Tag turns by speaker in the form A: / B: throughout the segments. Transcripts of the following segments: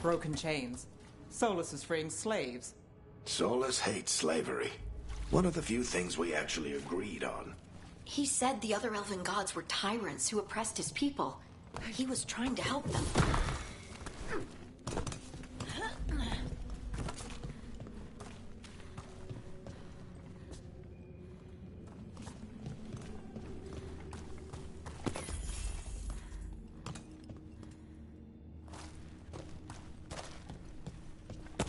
A: Broken chains. Solus is freeing slaves.
B: Solus hates slavery. One of the few things we actually agreed on.
C: He said the other elven gods were tyrants who oppressed his people. He was trying to help them.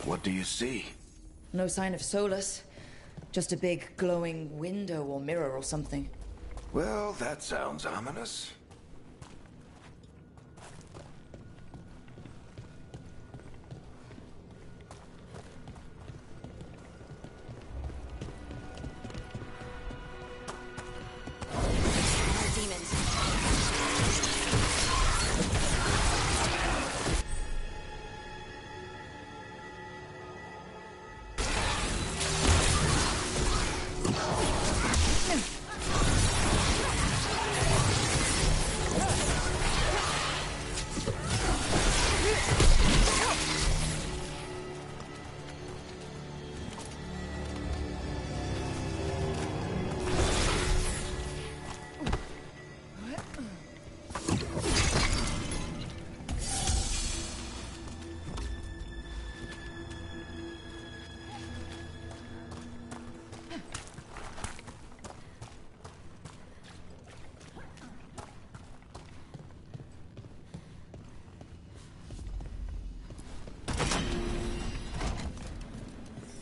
B: What do you see?
D: No sign of Solus. Just a big glowing window or mirror or something.
B: Well, that sounds ominous.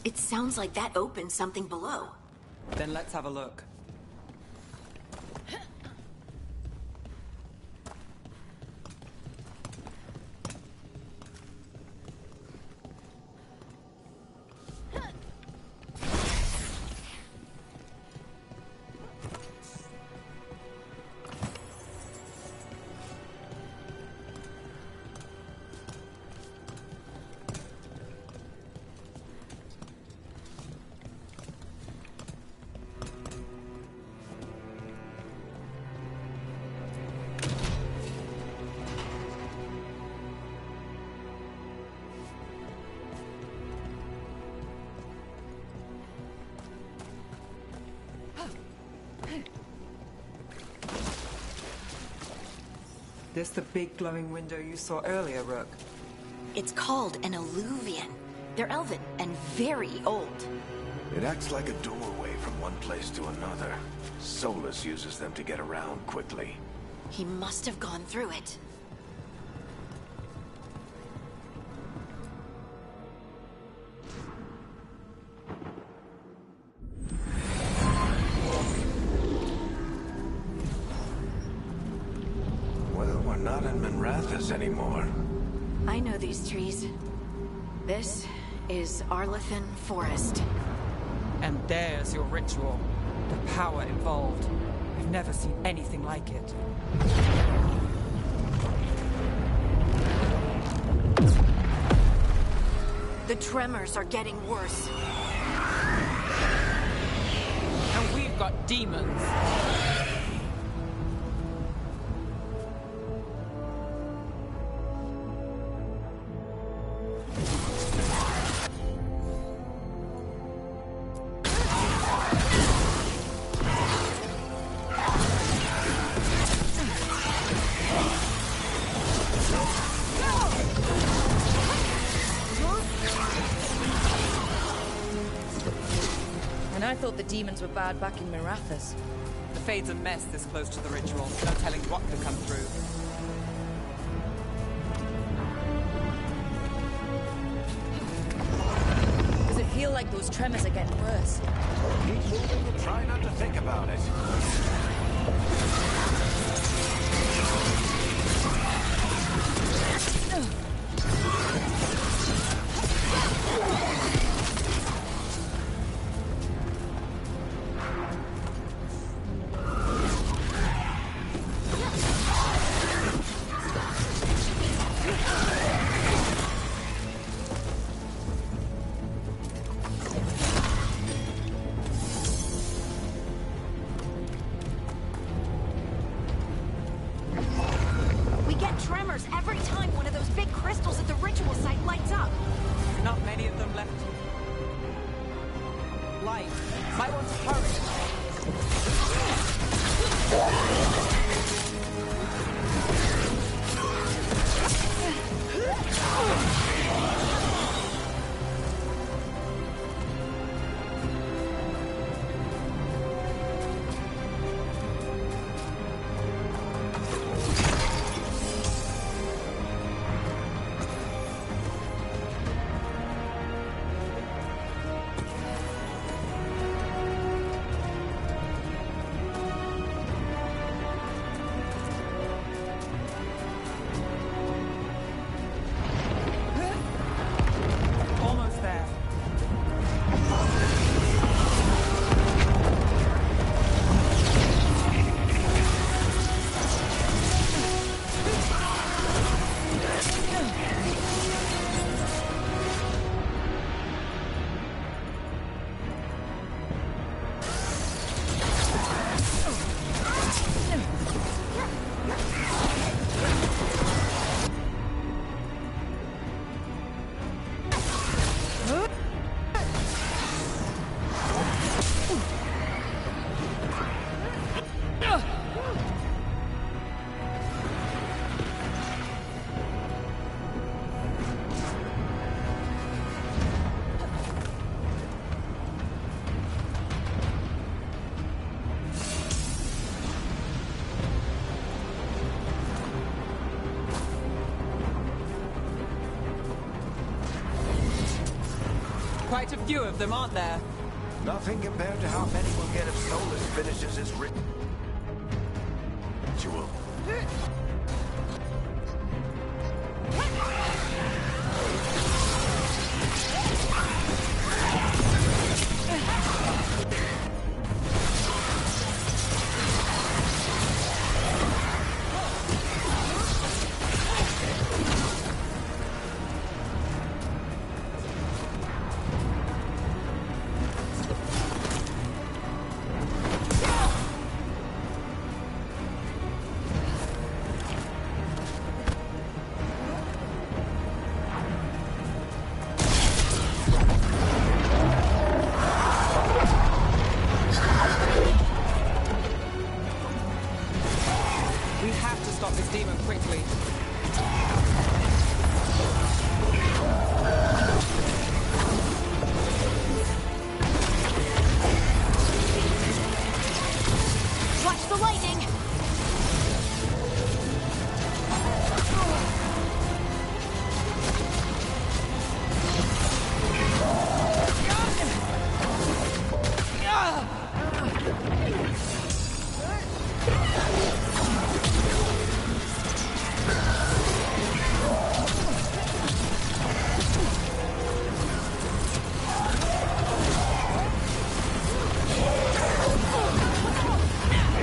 C: It sounds like that opened something below.
A: Then let's have a look. This the big glowing window you saw earlier, Rook?
C: It's called an alluvian. They're elven and very old.
B: It acts like a doorway from one place to another. Solus uses them to get around quickly.
C: He must have gone through it.
B: Anymore.
C: I know these trees. This is Arlethan Forest.
A: And there's your ritual. The power involved. I've never seen anything like it.
C: The tremors are getting worse.
A: And we've got demons.
D: I thought the demons were bad back in Mirathas.
A: The Fade's a mess this close to the ritual. No telling what could come through.
D: Does it feel like those tremors are getting worse?
B: Keep moving and try not to think about it.
A: light. Might want to hurry. Almost there. Quite a few of them, aren't there?
B: Nothing compared to how many we'll get if Solus finishes his ritual.
A: We have to stop this demon quickly.
C: Watch the lightning!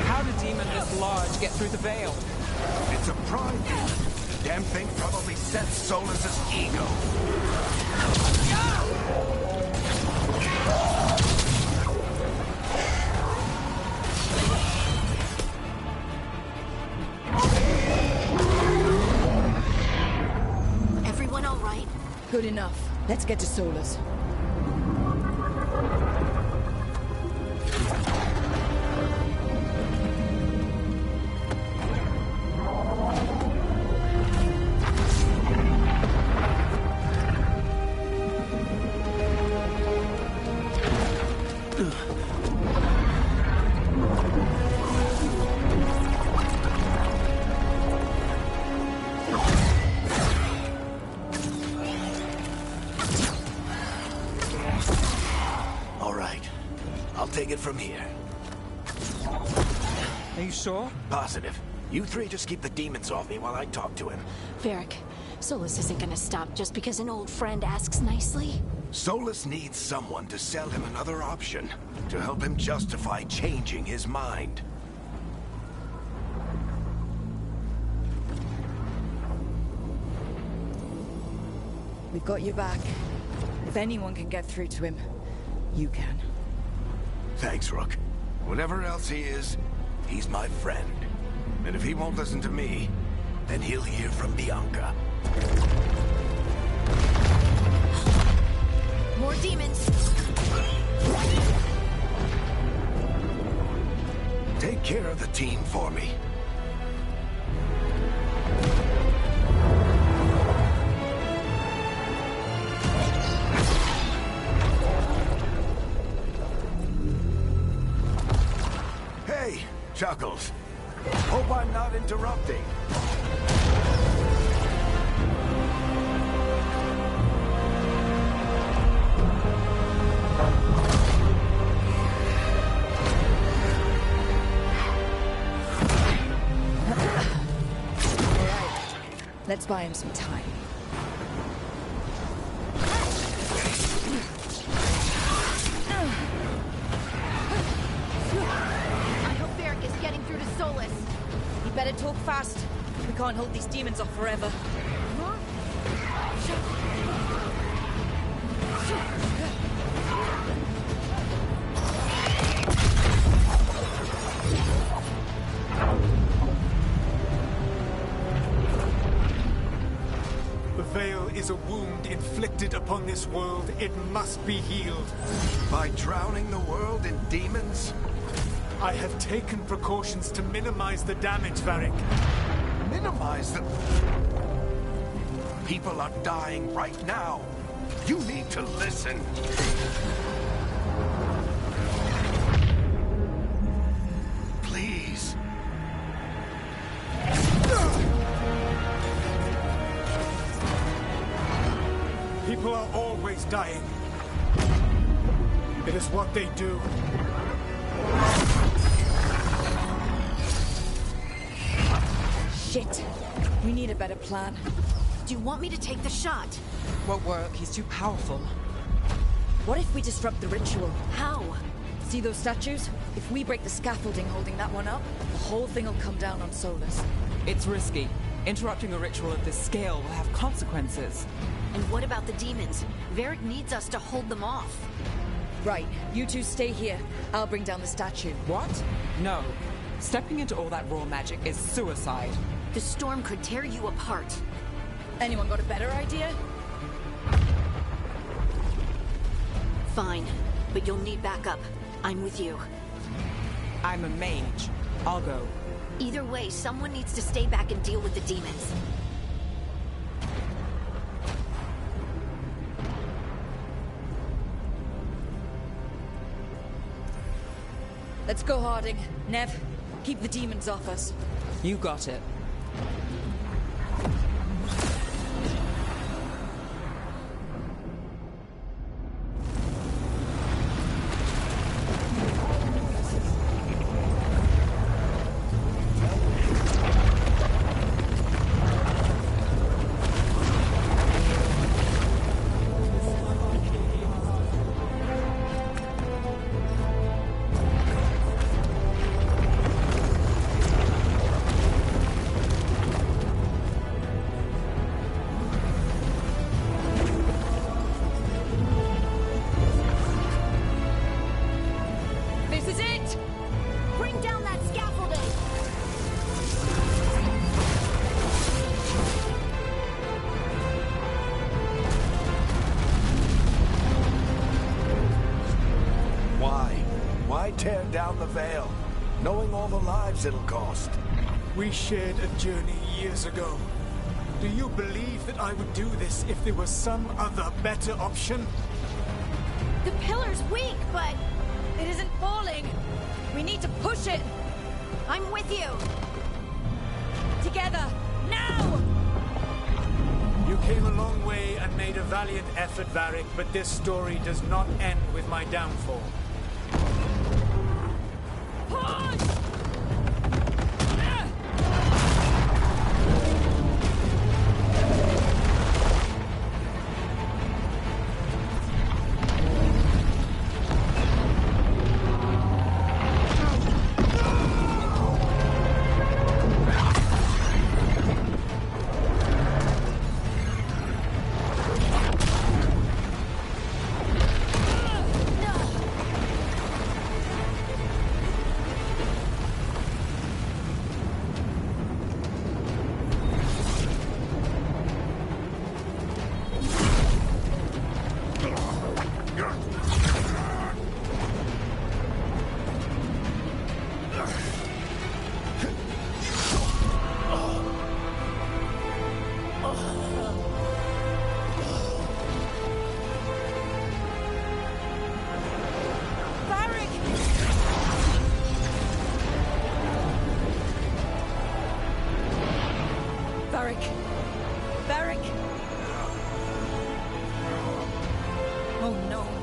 A: How did demon this large get through the veil?
B: It's a pride demon. Damn thing probably sets Solus's ego.
C: Everyone all right?
D: Good enough. Let's get to Solus.
B: All right. I'll take it from here.
A: Are you sure?
B: Positive. You three just keep the demons off me while I talk to him.
C: Varric, Solus isn't gonna stop just because an old friend asks nicely.
B: Solus needs someone to sell him another option, to help him justify changing his mind.
D: We've got your back. If anyone can get through to him, you can.
B: Thanks, Rook. Whatever else he is, he's my friend. And if he won't listen to me, then he'll hear from Bianca.
C: More demons!
B: care of the team for me. Hey, Chuckles. Hope I'm not interrupting.
D: Let's buy him some time.
C: I hope Varric is getting through to Solus.
D: You better talk fast. We can't hold these demons off forever.
E: The Veil is a wound inflicted upon this world. It must be healed.
B: By drowning the world in demons?
E: I have taken precautions to minimize the damage, Varric.
B: Minimize the... People are dying right now. You need to listen. Please.
E: People are always dying. It is what they do.
D: Shit. We need a better plan.
C: Do you want me to take the shot?
A: Won't work, he's too powerful.
D: What if we disrupt the ritual?
C: How?
D: See those statues? If we break the scaffolding holding that one up, the whole thing will come down on Solus.
A: It's risky. Interrupting a ritual of this scale will have consequences.
C: And what about the demons? Varric needs us to hold them off.
D: Right, you two stay here. I'll bring down the statue.
A: What? No. Stepping into all that raw magic is suicide.
C: The storm could tear you apart.
D: Anyone got a better idea?
C: Fine, but you'll need backup. I'm with you.
A: I'm a mage. I'll go.
C: Either way, someone needs to stay back and deal with the demons.
D: Let's go, Harding. Nev, keep the demons off us.
A: You got it.
B: Tear down the Veil, knowing all the lives it'll cost.
E: We shared a journey years ago. Do you believe that I would do this if there was some other better option?
C: The pillar's weak, but
D: It isn't falling. We need to push it.
C: I'm with you.
D: Together. Now!
E: You came a long way and made a valiant effort, Varric, but this story does not end with my downfall.
D: Push!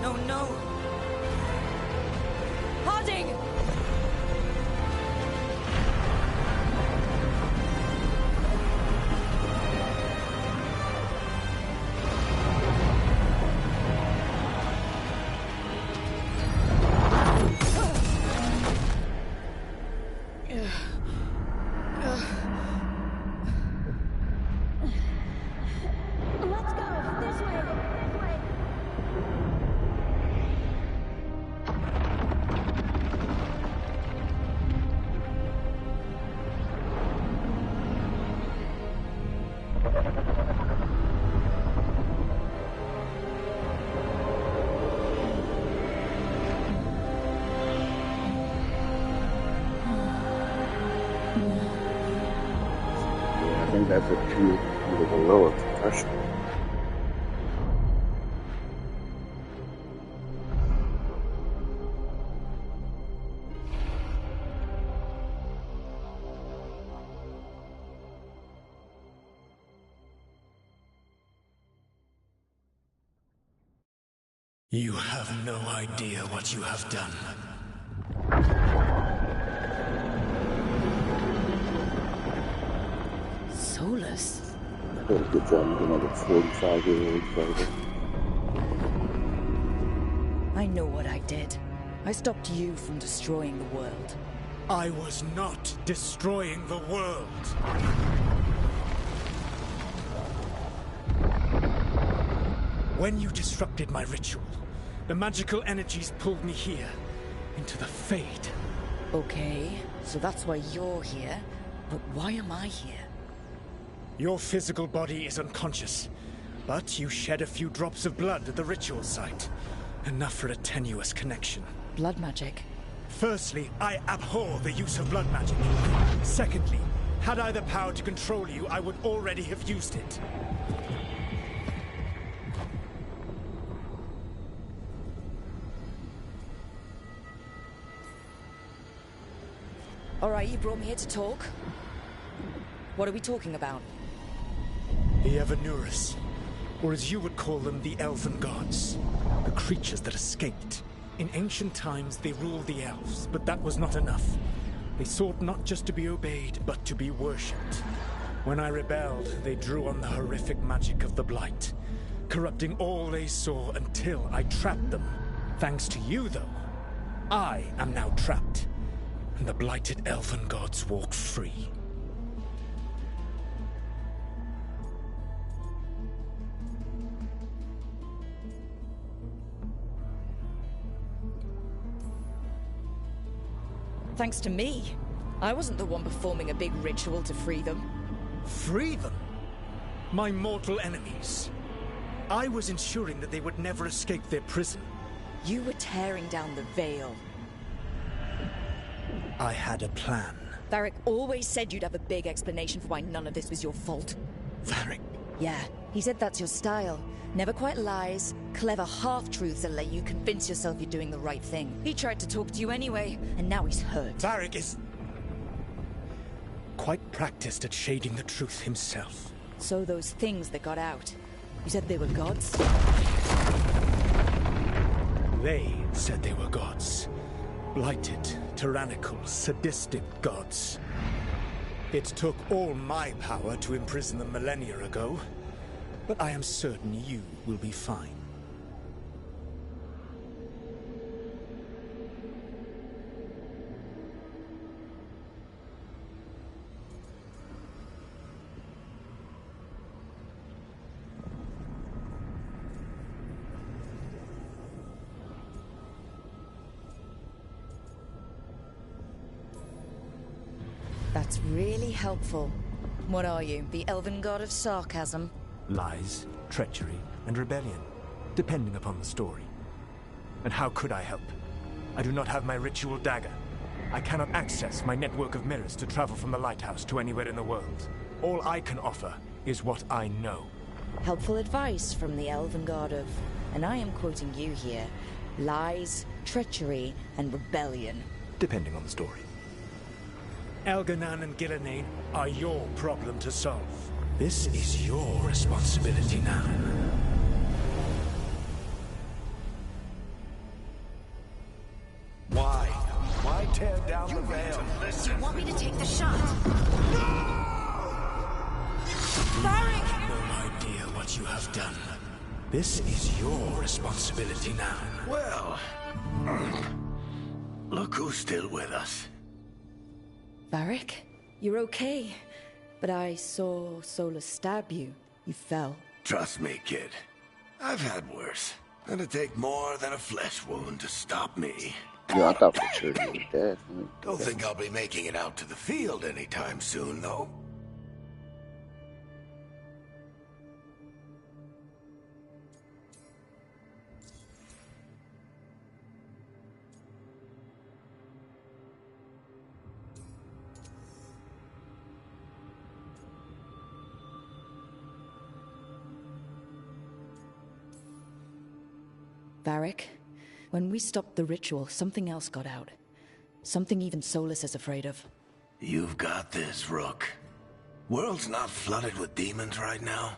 D: no, no! Harding!
F: I think that's a two with a lower concussion.
E: You have no idea what you have done.
D: Solus?
F: Good job, another 45-year-old fighter.
D: I know what I did. I stopped you from destroying the world.
E: I was not destroying the world. When you disrupted my ritual, the magical energies pulled me here, into the Fade.
D: Okay, so that's why you're here. But why am I here?
E: Your physical body is unconscious, but you shed a few drops of blood at the ritual site. Enough for a tenuous connection.
D: Blood magic?
E: Firstly, I abhor the use of blood magic. Secondly, had I the power to control you, I would already have used it.
D: All right, you brought me here to talk. What are we talking about?
E: The Evanurus, or as you would call them, the Elven Gods. The creatures that escaped. In ancient times, they ruled the elves, but that was not enough. They sought not just to be obeyed, but to be worshipped. When I rebelled, they drew on the horrific magic of the Blight, corrupting all they saw until I trapped them. Thanks to you, though, I am now trapped, and the blighted Elven Gods walk free.
D: Thanks to me. I wasn't the one performing a big ritual to free them.
E: Free them? My mortal enemies. I was ensuring that they would never escape their prison.
D: You were tearing down the veil.
E: I had a plan.
D: Varric always said you'd have a big explanation for why none of this was your fault.
E: Varric?
D: Yeah, he said that's your style. Never quite lies, clever half-truths that let you convince yourself you're doing the right thing. He tried to talk to you anyway, and now he's hurt.
E: Varric is quite practiced at shading the truth himself.
D: So those things that got out, you said they were gods?
E: They said they were gods. Blighted, tyrannical, sadistic gods. It took all my power to imprison them millennia ago. But I am certain you will be fine.
D: That's really helpful. What are you, the Elven God of Sarcasm?
E: Lies, treachery, and rebellion, depending upon the story. And how could I help? I do not have my ritual dagger. I cannot access my network of mirrors to travel from the lighthouse to anywhere in the world. All I can offer is what I know.
D: Helpful advice from the Elven God of, and I am quoting you here, lies, treachery, and rebellion.
E: Depending on the story. Elganan and Gillenane are your problem to solve. This is your responsibility now.
B: tear down the veil.
C: Do you want me to take the shot?
E: Varric! No idea what you have done. This is your responsibility now.
B: Well, look who's still with us.
D: Varric, you're okay. But I saw Solus stab you. You fell.
B: Trust me, kid. I've had worse. It'd take more than a flesh wound to stop me.
F: Yo, I thought for sure he was dead.
B: Don't think I'll be making it out to the field anytime soon, though.
D: Varric, when we stopped the ritual, something else got out. Something even Solus is afraid of.
B: You've got this, Rook. World's not flooded with demons right now.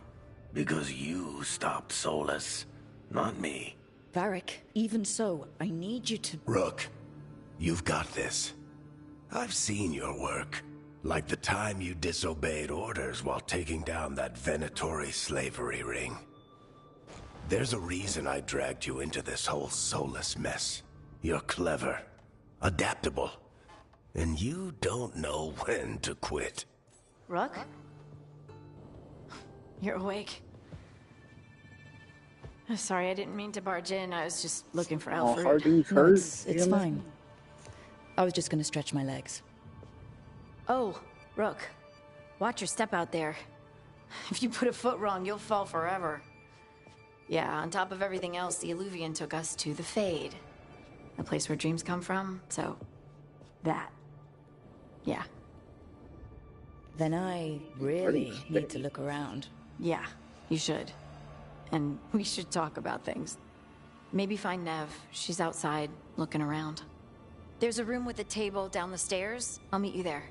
B: Because you stopped Solus, not me.
D: Varric, even so, I need you to...
B: Rook, you've got this. I've seen your work. Like the time you disobeyed orders while taking down that Venatori slavery ring. There's a reason I dragged you into this whole Solus mess. You're clever, adaptable, and you don't know when to quit.
C: Rook? You're awake. Sorry, I didn't mean to barge in. I was just looking for
F: Oh,
C: Alfred.
F: Harding's
D: No,
F: hurt.
D: it's fine. I was just gonna stretch my legs.
C: Oh, Rook. Watch your step out there. If you put a foot wrong, you'll fall forever. Yeah, on top of everything else, the Illuvian took us to the Fade. The place where dreams come from, so... that. Yeah.
D: Then I really need to look around.
C: Yeah, you should. And we should talk about things. Maybe find Nev. She's outside, looking around. There's a room with a table down the stairs. I'll meet you there.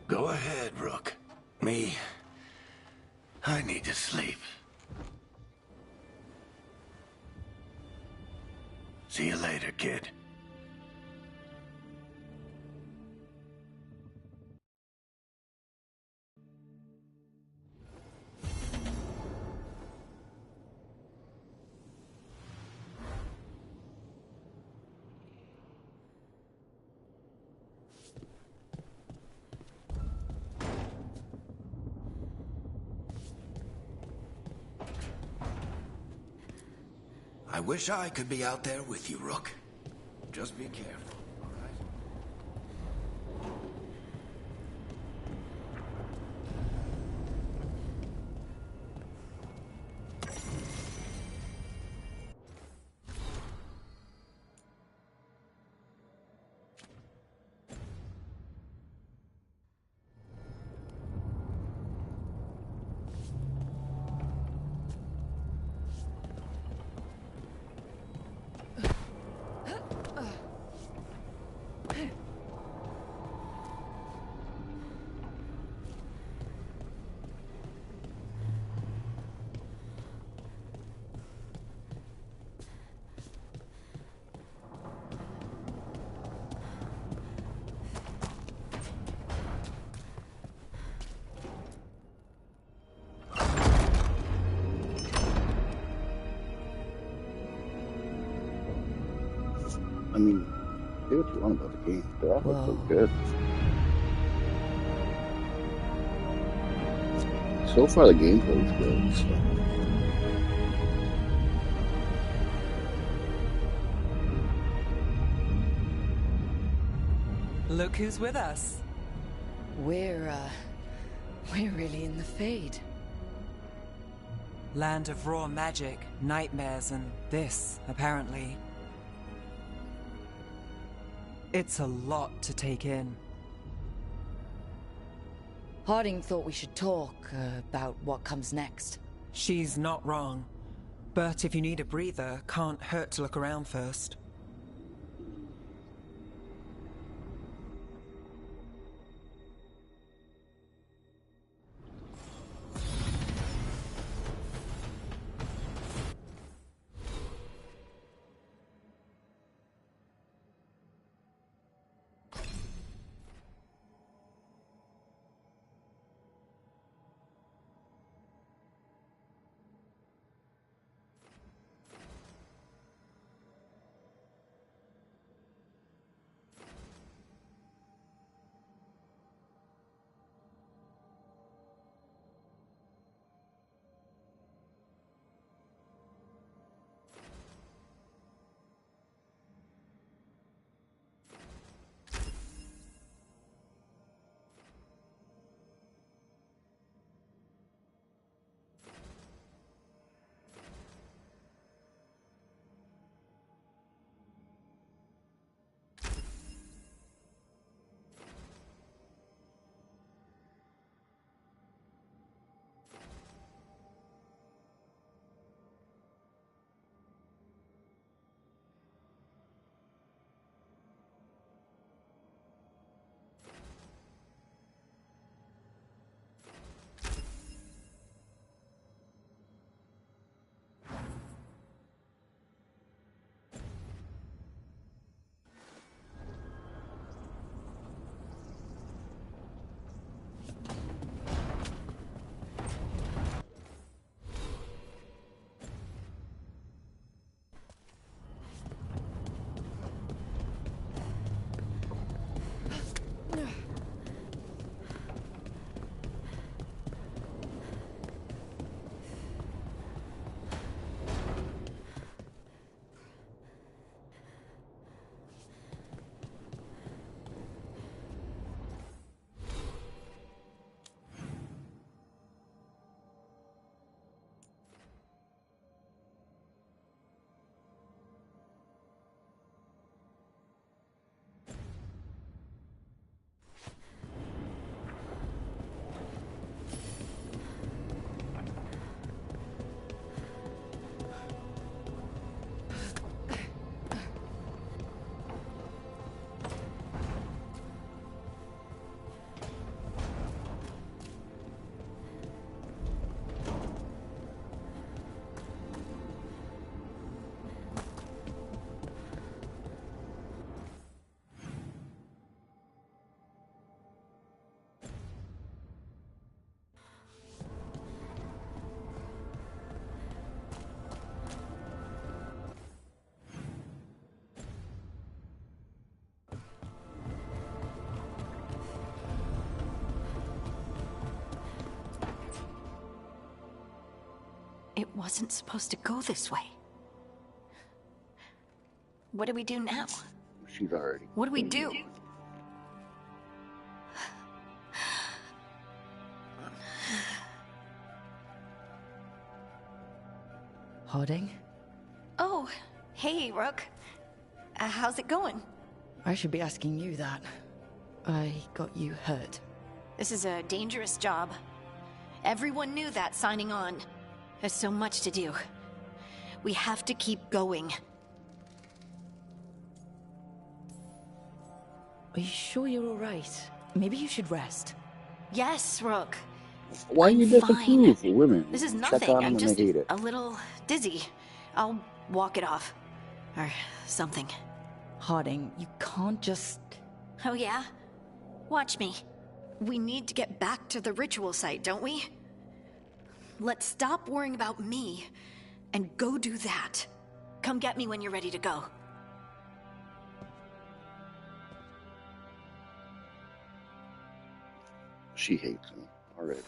B: Go ahead, Rook. I need to sleep. See you later, kid. I wish I could be out there with you, Rook. Just be careful, all right?
F: I mean, say what you want about the game, but that looks so good. So far, the gameplay is good. So.
A: Look who's with us.
D: We're really in the Fade.
A: Land of raw magic, nightmares, and this, apparently. It's a lot to take in.
D: Harding thought we should talk about what comes next.
A: She's not wrong. But if you need a breather, can't hurt to look around first.
C: It wasn't supposed to go this way. What do we do now?
F: She's already.
C: What do we do?
D: Harding?
C: Oh, hey, Rook. How's it going?
D: I should be asking you that. I got you hurt.
C: This is a dangerous job. Everyone knew that signing on. There's so much to do. We have to keep going.
D: Are you sure you're alright? Maybe you should rest.
C: Yes, Rook.
F: Why are you
C: I'm
F: disapprove
C: fine.
F: for women?
C: This is
F: Check
C: nothing.
F: on them
C: I'm
F: when
C: just
F: they hate it.
C: a little dizzy. I'll walk it off. Or something.
D: Harding, you can't just...
C: Oh yeah? Watch me. We need to get back to the ritual site, don't we? Let's stop worrying about me and go do that. Come get me when you're ready to go.
F: She hates me already.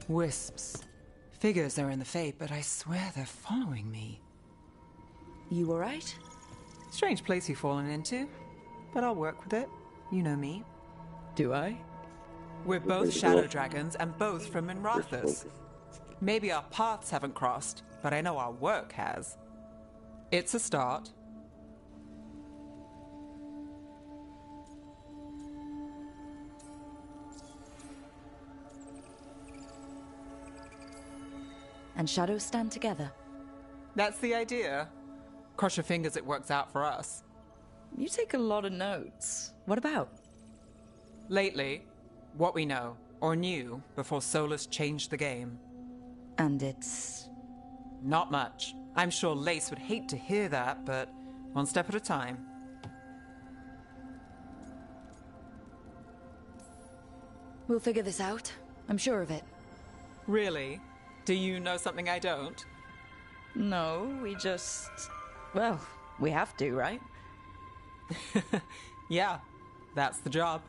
A: Wisps. Figures are in the Fate, but I swear they're following me.
D: You alright?
A: Strange place you've fallen into, but I'll work with it. You know me.
D: Do I?
A: We're both shadow dragons and both from Minrathous. Maybe our paths haven't crossed, but I know our work has. It's a start.
D: And shadows stand together.
A: That's the idea. Cross your fingers it works out for us.
D: You take a lot of notes. What about?
A: Lately, what we know, or knew, before Solus changed the game.
D: And it's...
A: Not much. I'm sure Lace would hate to hear that, but one step at a time.
D: We'll figure this out. I'm sure of it.
A: Really? Do you know something I don't?
D: No, we just... Well, we have to, right?
A: Yeah, that's the job.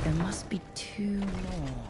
D: There must be two more.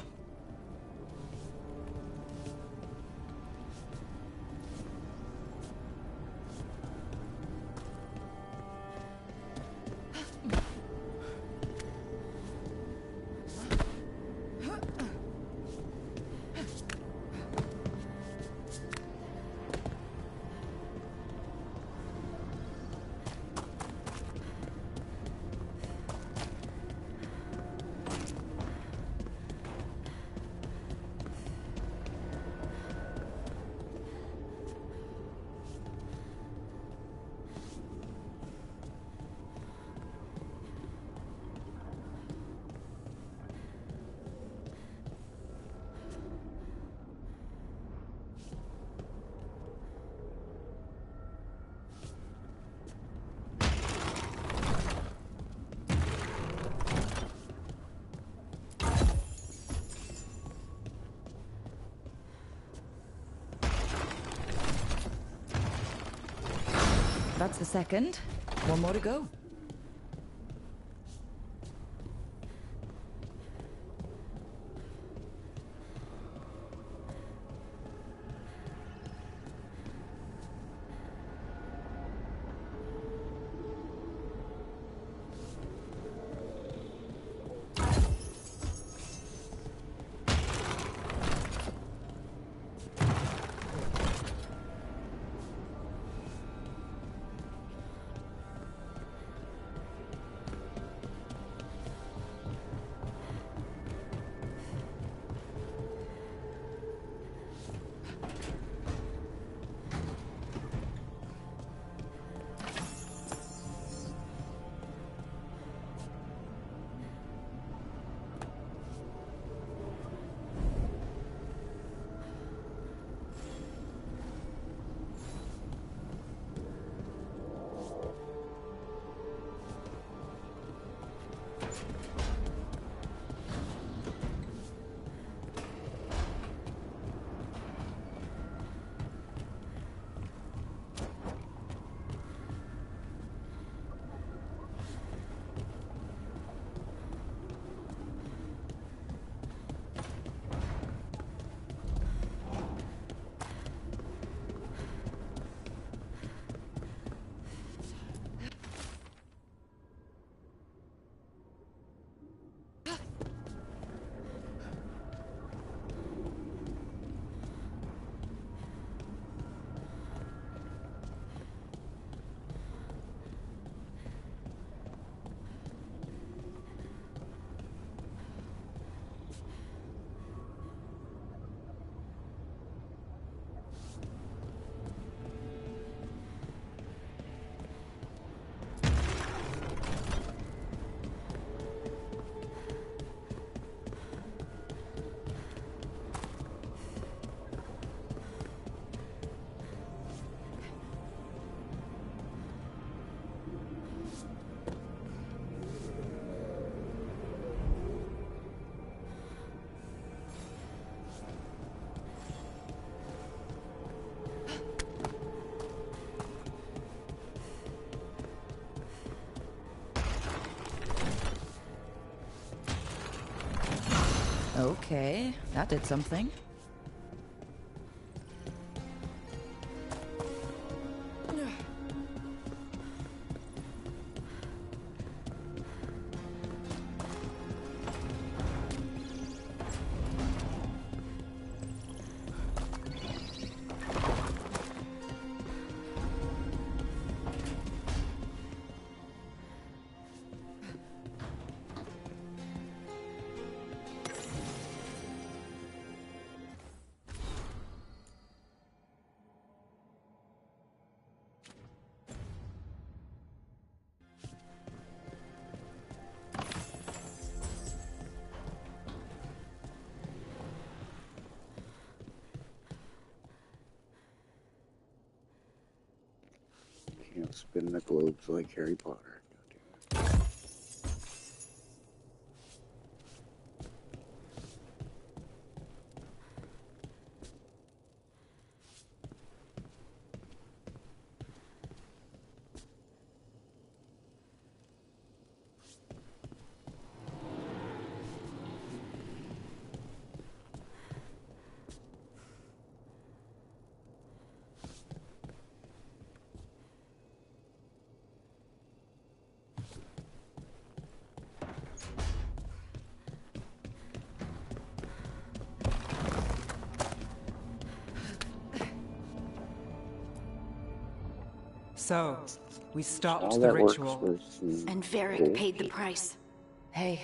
D: That's the second. One more to go. Okay, that did something.
F: Can't spin the globes like Harry Potter.
A: So, we stopped
F: All
A: the
F: that works
A: ritual.
F: was
C: And Varric paid the price.
D: Hey,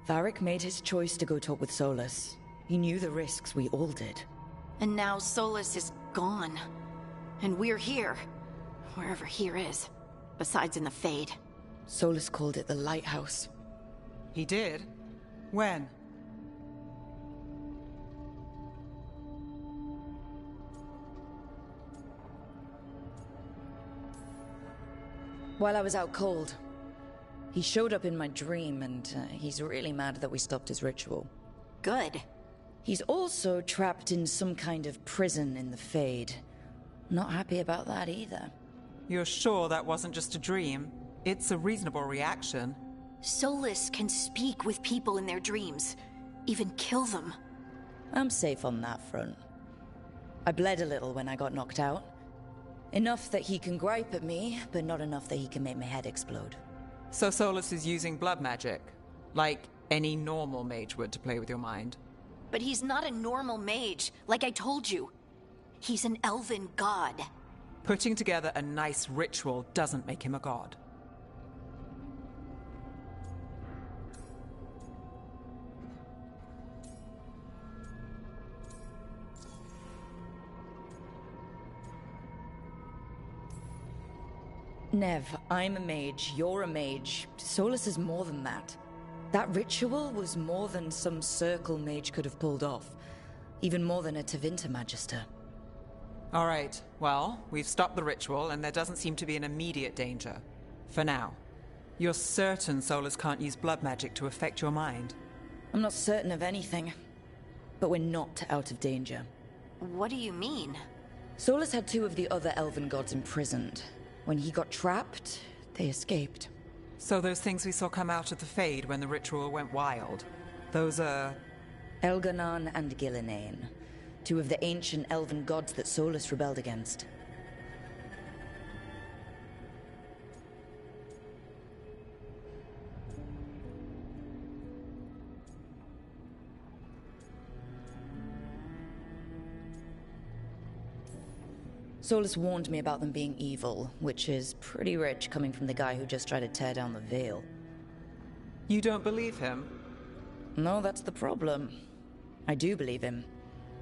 D: Varric made his choice to go talk with Solus. He knew the risks, we all did.
C: And now Solus is gone. And we're here. Wherever here is. Besides in the Fade.
D: Solus called it the Lighthouse.
A: He did? When?
D: While I was out cold. He showed up in my dream, and he's really mad that we stopped his ritual.
C: Good.
D: He's also trapped in some kind of prison in the Fade. Not happy about that either.
A: You're sure that wasn't just a dream? It's a reasonable reaction.
C: Solus can speak with people in their dreams, even kill them.
D: I'm safe on that front. I bled a little when I got knocked out. Enough that he can gripe at me, but not enough that he can make my head explode.
A: So Solus is using blood magic, like any normal mage would to play with your mind.
C: But he's not a normal mage, like I told you. He's an elven god.
A: Putting together a nice ritual doesn't make him a god.
D: Nev, I'm a mage, you're a mage. Solus is more than that. That ritual was more than some circle mage could have pulled off. Even more than a Tevinter Magister.
A: All right, well, we've stopped the ritual and there doesn't seem to be an immediate danger. For now. You're certain Solus can't use blood magic to affect your mind?
D: I'm not certain of anything. But we're not out of danger.
C: What do you mean?
D: Solus had 2 of the other elven gods imprisoned. When he got trapped, they escaped.
A: So those things we saw come out of the Fade when the ritual went wild, those are...
D: Elganon and Gillinane, 2 of the ancient elven gods that Solus rebelled against. Solus warned me about them being evil, which is pretty rich coming from the guy who just tried to tear down the Veil.
A: You don't believe him?
D: No, that's the problem. I do believe him.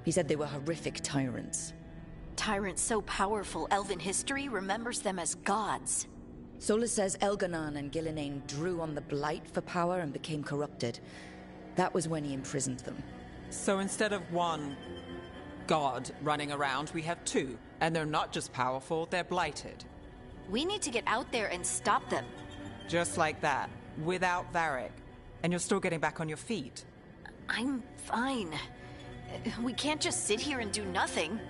D: He said they were horrific tyrants.
C: Tyrants so powerful, elven history remembers them as gods.
D: Solus says Elganon and Gillinane drew on the Blight for power and became corrupted. That was when he imprisoned them.
A: So instead of one god running around, we have 2. And they're not just powerful, they're blighted.
C: We need to get out there and stop them.
A: Just like that, without Varric. And you're still getting back on your feet.
C: I'm fine. We can't just sit here and do nothing.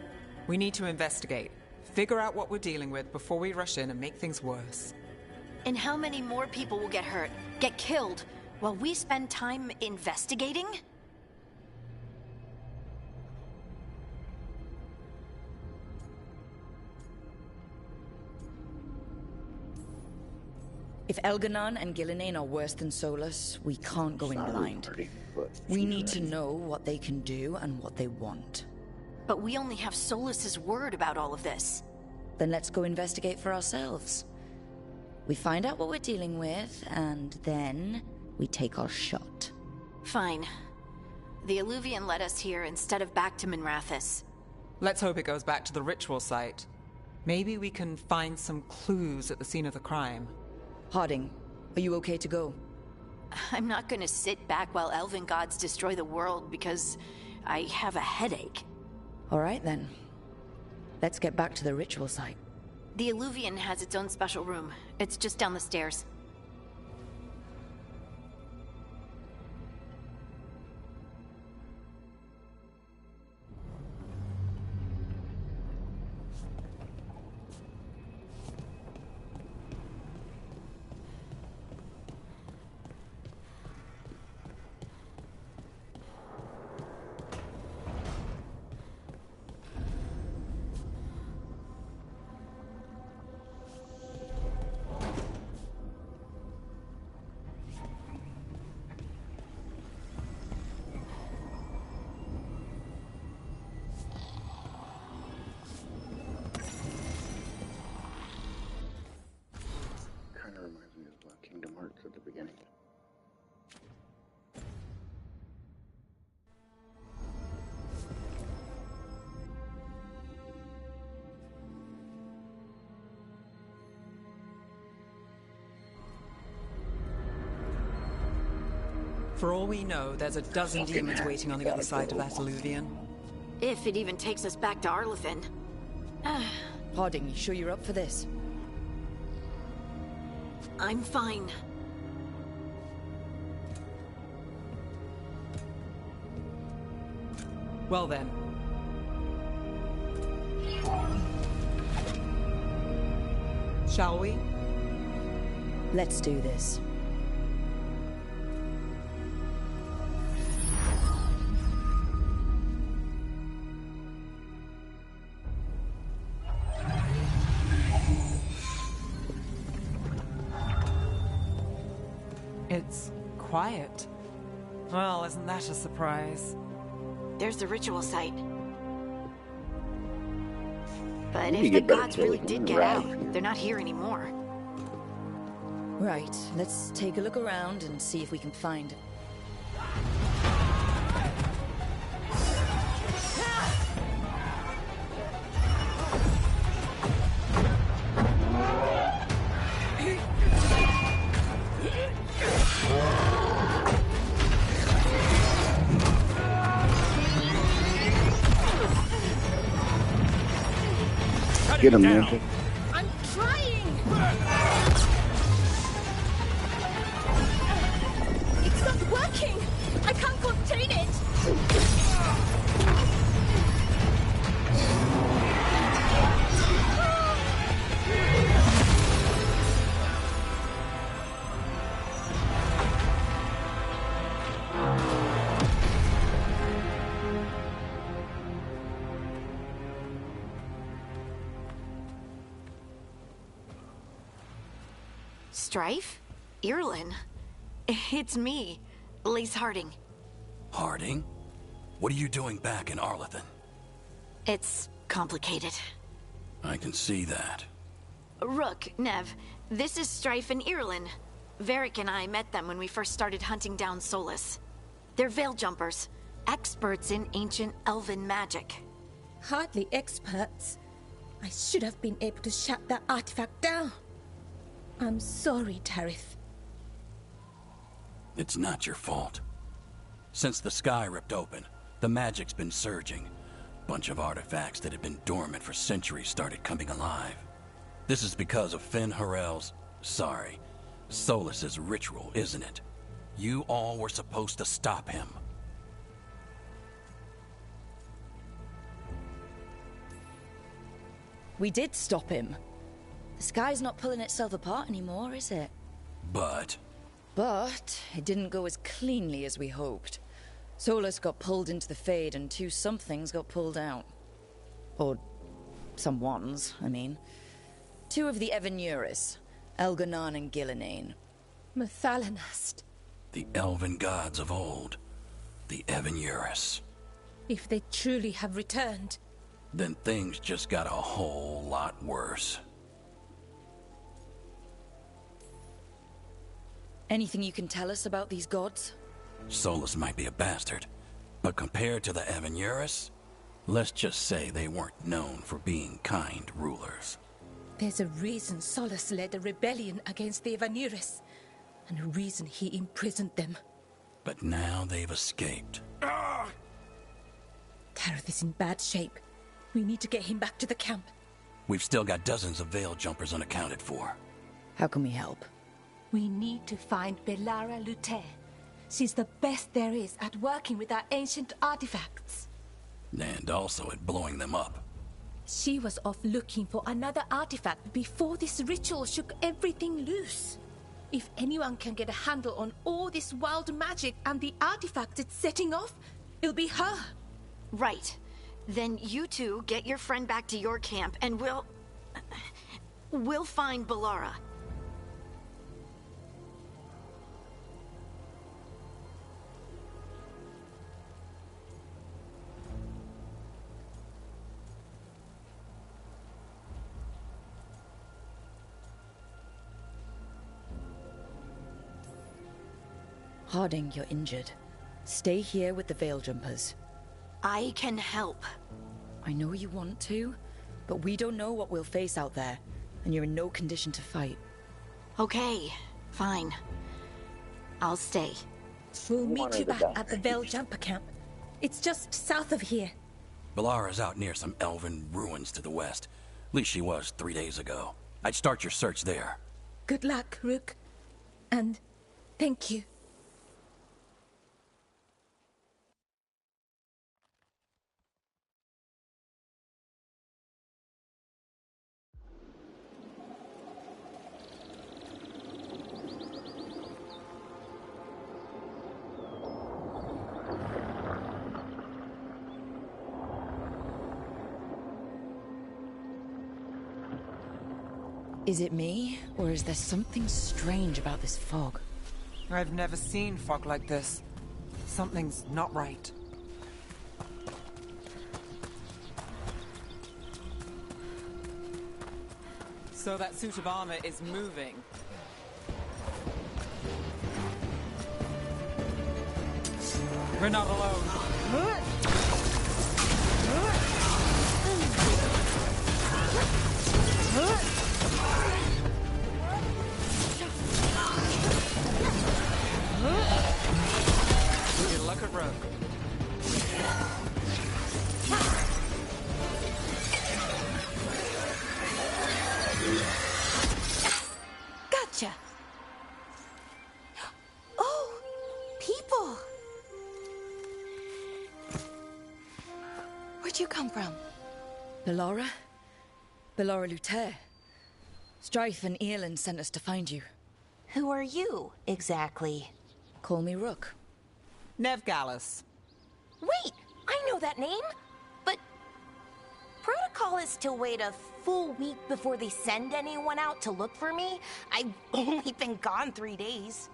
A: We need to investigate. Figure out what we're dealing with before we rush in and make things worse.
C: And how many more people will get hurt, get killed, while we spend time investigating?
D: If Elganon and Gillinane are worse than Solus, we can't go in blind. We need to know what they can do and what they want.
C: But we only have Solus's word about all of this.
D: Then let's go investigate for ourselves. We find out what we're dealing with, and then we take our shot.
C: Fine. The Illuvian led us here instead of back to Minrathous.
A: Let's hope it goes back to the ritual site. Maybe we can find some clues at the scene of the crime.
D: Harding, are you okay to go?
C: I'm not gonna sit back while elven gods destroy the world because I have a headache.
D: All right then. Let's get back to the ritual site.
C: The Illuvian has its own special room. It's just down the stairs.
F: At the beginning.
A: For all we know, there's a dozen demons waiting on the other side of that Illuvian.
C: If it even takes us back to Arlithin.
D: Harding, you sure you're up for this?
C: I'm fine.
A: Well then. Shall we?
D: Let's do this.
A: It's quiet. Well, isn't that a surprise?
C: There's the ritual site. But
F: We
C: if
F: need to
C: the
F: get better
C: gods really
F: killing
C: did get
F: around
C: out,
F: here.
C: they're not here anymore.
D: Right, let's take a look around and see if we can find...
F: Get him, Ninja.
C: I'm trying! It's not working! I can't contain it! Strife? Irlin? It's me, Lace Harding.
G: Harding? What are you doing back in Arlethan?
C: It's complicated.
G: I can see that.
C: Rook, Nev, this is Strife and Irlin. Varric and I met them when we first started hunting down Solus. They're veil jumpers, experts in ancient elven magic.
H: Hardly experts. I should have been able to shut that artifact down. I'm sorry, Tarith.
G: It's not your fault. Since the sky ripped open, the magic's been surging. Bunch of artifacts that had been dormant for centuries started coming alive. This is because of Finn Harel's... sorry, Solus's ritual, isn't it? You all were supposed to stop him.
D: We did stop him. The sky's not pulling itself apart anymore, is it?
G: But
D: But it didn't go as cleanly as we hoped. Solus got pulled into the Fade and two somethings got pulled out. Or someones, I mean. Two of the Evanuris, Elganan and Gillinane.
H: Mathalanast.
G: the elven gods of old, the Evanuris.
H: If they truly have returned.
G: Then things just got a whole lot worse.
D: Anything you can tell us about these gods?
G: Solus might be a bastard, but compared to the Evanuris, let's just say they weren't known for being kind rulers.
H: There's a reason Solus led a rebellion against the Evanuris, and a reason he imprisoned them.
G: But now they've escaped.
H: Tareth is in bad shape. We need to get him back to the camp.
G: We've still got dozens of veil jumpers unaccounted for.
D: How can we help?
H: We need to find Belara Lute. She's the best there is at working with our ancient artifacts.
G: And also at blowing them up.
H: She was off looking for another artifact before this ritual shook everything loose. If anyone can get a handle on all this wild magic and the artifacts it's setting off, it'll be her.
C: Right. Then you two get your friend back to your camp and we'll find Belara.
D: Harding, you're injured. Stay here with the veil jumpers.
C: I can help.
D: I know you want to, but we don't know what we'll face out there, and you're in no condition to fight.
C: Okay, fine. I'll stay.
H: We'll meet you back at the veil jumper camp. It's just south of here.
G: Belara's out near some elven ruins to the west. At least she was 3 days ago. I'd start your search there.
H: Good luck, Rook. And thank you.
D: Is it me, or is there something strange about this fog?
A: I've never seen fog like this. Something's not right. So that suit of armor is moving. We're not alone. Good luck at Rogue.
H: Gotcha. Oh, people. Where'd you come from?
D: Bellora? Bellora Luther. Strife and Earlin sent us to find you.
I: Who are you, exactly?
D: Call me Rook.
A: Nev Gallus.
I: Wait, I know that name! But... protocol is to wait a full week before they send anyone out to look for me? I've only been gone 3 days.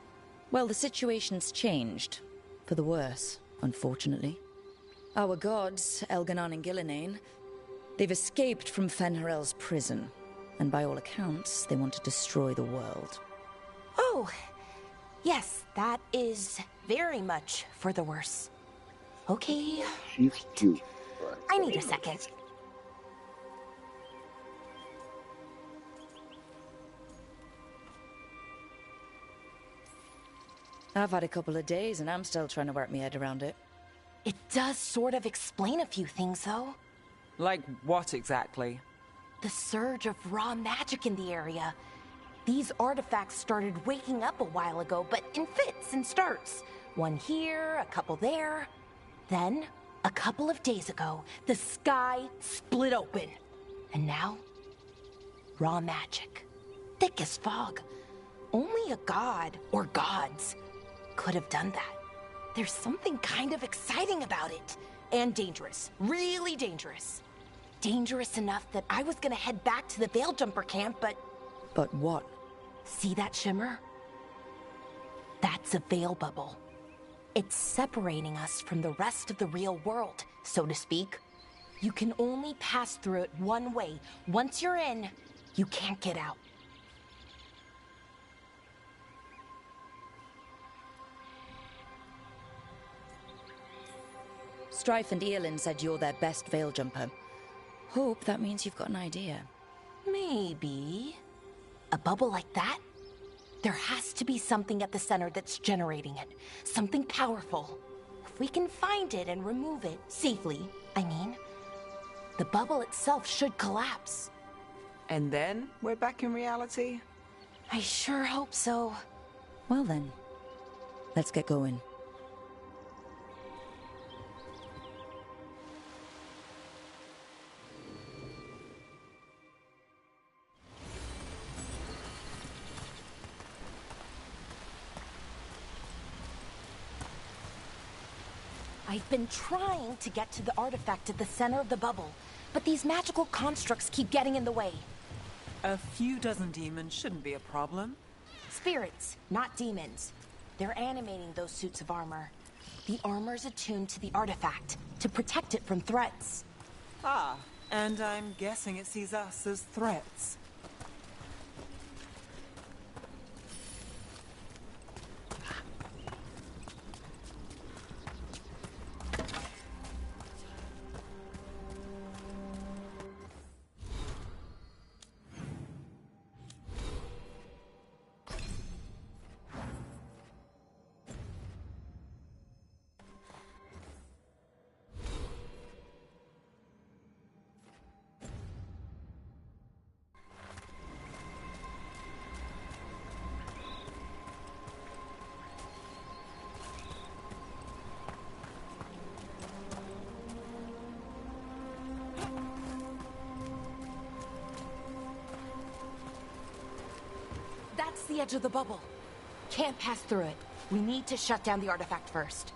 D: Well, the situation's changed. For the worse, unfortunately. Our gods, Elganon and Gillinane, they've escaped from Fen'Harel's prison. And by all accounts, they want to destroy the world.
I: Oh, yes, that is very much for the worse. Okay.
F: She's cute.
I: I need a second.
D: I've had a couple of days and I'm still trying to work my head around it.
I: It does sort of explain a few things, though.
A: Like what exactly?
I: The surge of raw magic in the area. These artifacts started waking up a while ago, but in fits and starts. One here, a couple there. Then, a couple of days ago, the sky split open. And now, raw magic. Thick as fog. Only a god, or gods, could have done that. There's something kind of exciting about it. And dangerous. Really dangerous. Dangerous enough that I was gonna head back to the Veil Jumper camp, but...
D: But what?
I: See that shimmer? That's a veil bubble. It's separating us from the rest of the real world, so to speak. You can only pass through it one way. Once you're in, you can't get out.
D: Strife and Earlin said you're their best Veil Jumper. Hope that means you've got an idea.
I: Maybe. A bubble like that? There has to be something at the center that's generating it. Something powerful. If we can find it and remove it, safely, I mean, the bubble itself should collapse.
A: And then we're back in reality?
I: I sure hope so.
D: Well then, let's get going.
I: I've been trying to get to the artifact at the center of the bubble, but these magical constructs keep getting in the way.
A: A few dozen demons shouldn't be a problem.
I: Spirits, not demons. They're animating those suits of armor. The armor's attuned to the artifact, to protect it from threats.
A: Ah, and I'm guessing it sees us as threats.
I: That's the edge of the bubble. Can't pass through it. We need to shut down the artifact first.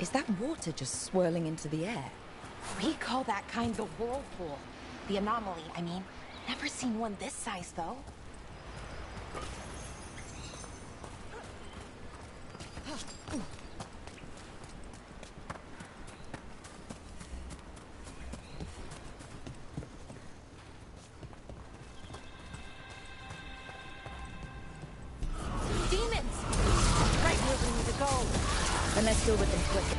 D: Is that water just swirling into the air?
I: We call that kind the whirlpool. The anomaly, I mean. Never seen one this size, though. Demons! Right where we need to go.
D: Then let's deal with them quick.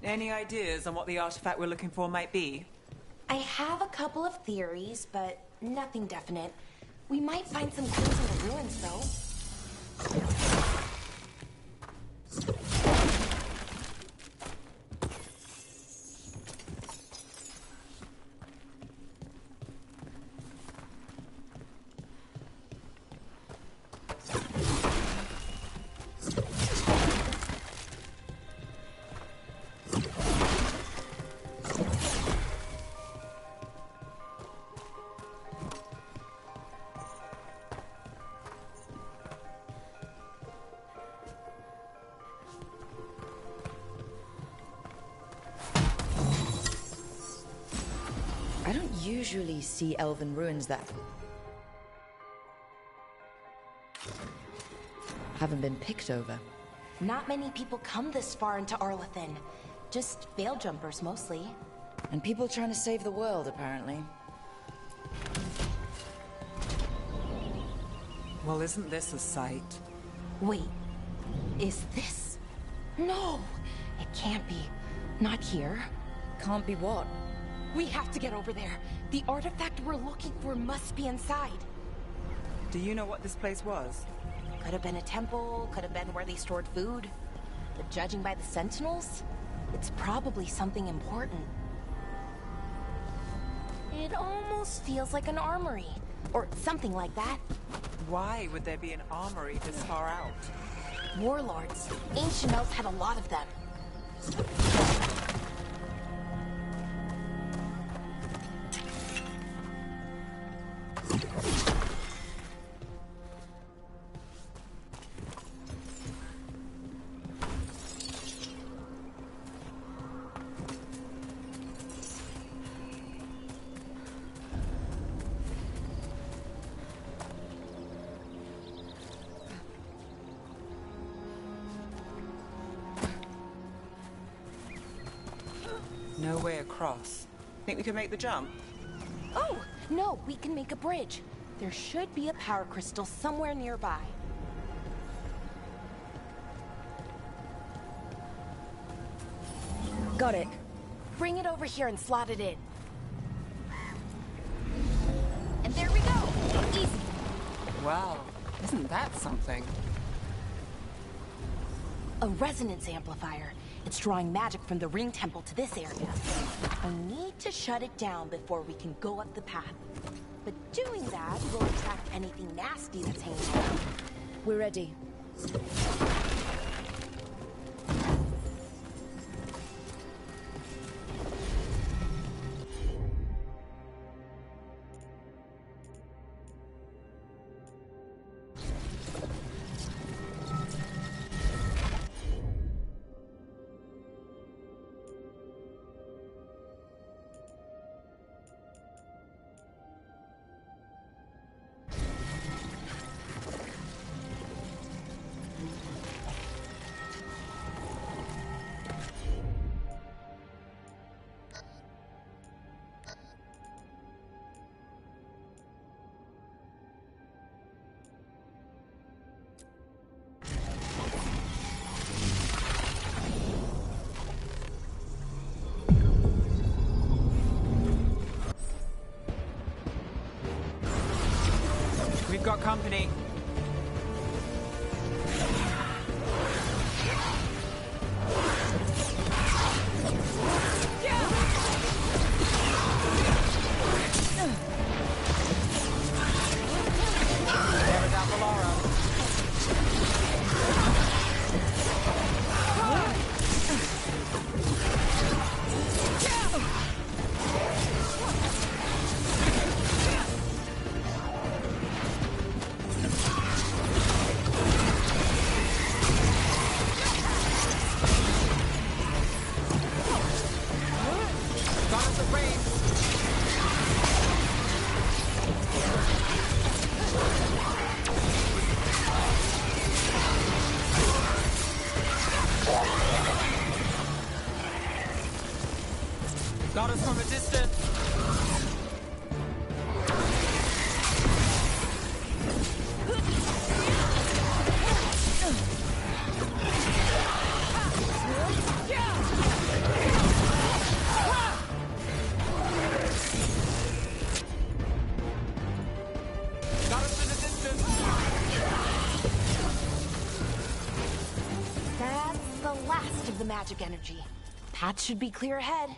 A: Any ideas on what the artifact we're looking for might be?
I: I have a couple of theories, but nothing definite. We might find some clues in the ruins, though.
D: I don't usually see elven ruins that haven't been picked over.
I: Not many people come this far into Arlathan. Just veil jumpers, mostly.
D: And people trying to save the world, apparently.
A: Well, isn't this a sight?
I: Wait, is this? No, it can't be. Not here.
D: Can't be what?
I: We have to get over there. The artifact we're looking for must be inside.
A: Do you know what this place was?
I: Could have been a temple, could have been where they stored food. But judging by the sentinels, it's probably something important. It almost feels like an armory, or something like that.
A: Why would there be an armory this far out?
I: Warlords. Ancient elves had a lot of them.
A: No way across. Think we can make the jump?
I: Oh, no, we can make a bridge. There should be a power crystal somewhere nearby.
D: Got it.
I: Bring it over here and slot it in. And there we go. Easy.
A: Wow, isn't that something?
I: A resonance amplifier. It's drawing magic from the ring temple to this area. I need to shut it down before we can go up the path. But doing that will attract anything nasty that's hanging around.
D: We're ready.
A: We've got company. Got us from a distance. Got us in a distance.
I: That's the last of the magic energy. Path should be clear ahead.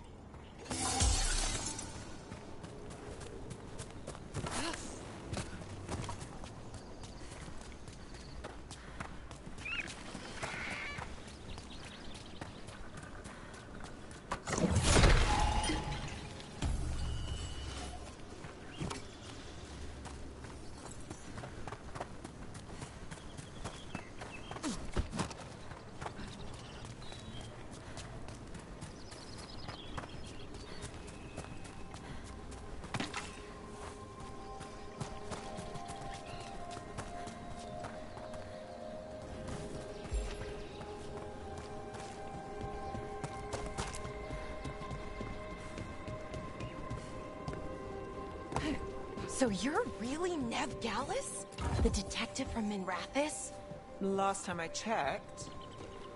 I: So you're really Nev Gallus? The detective from Minrathis?
A: Last time I checked.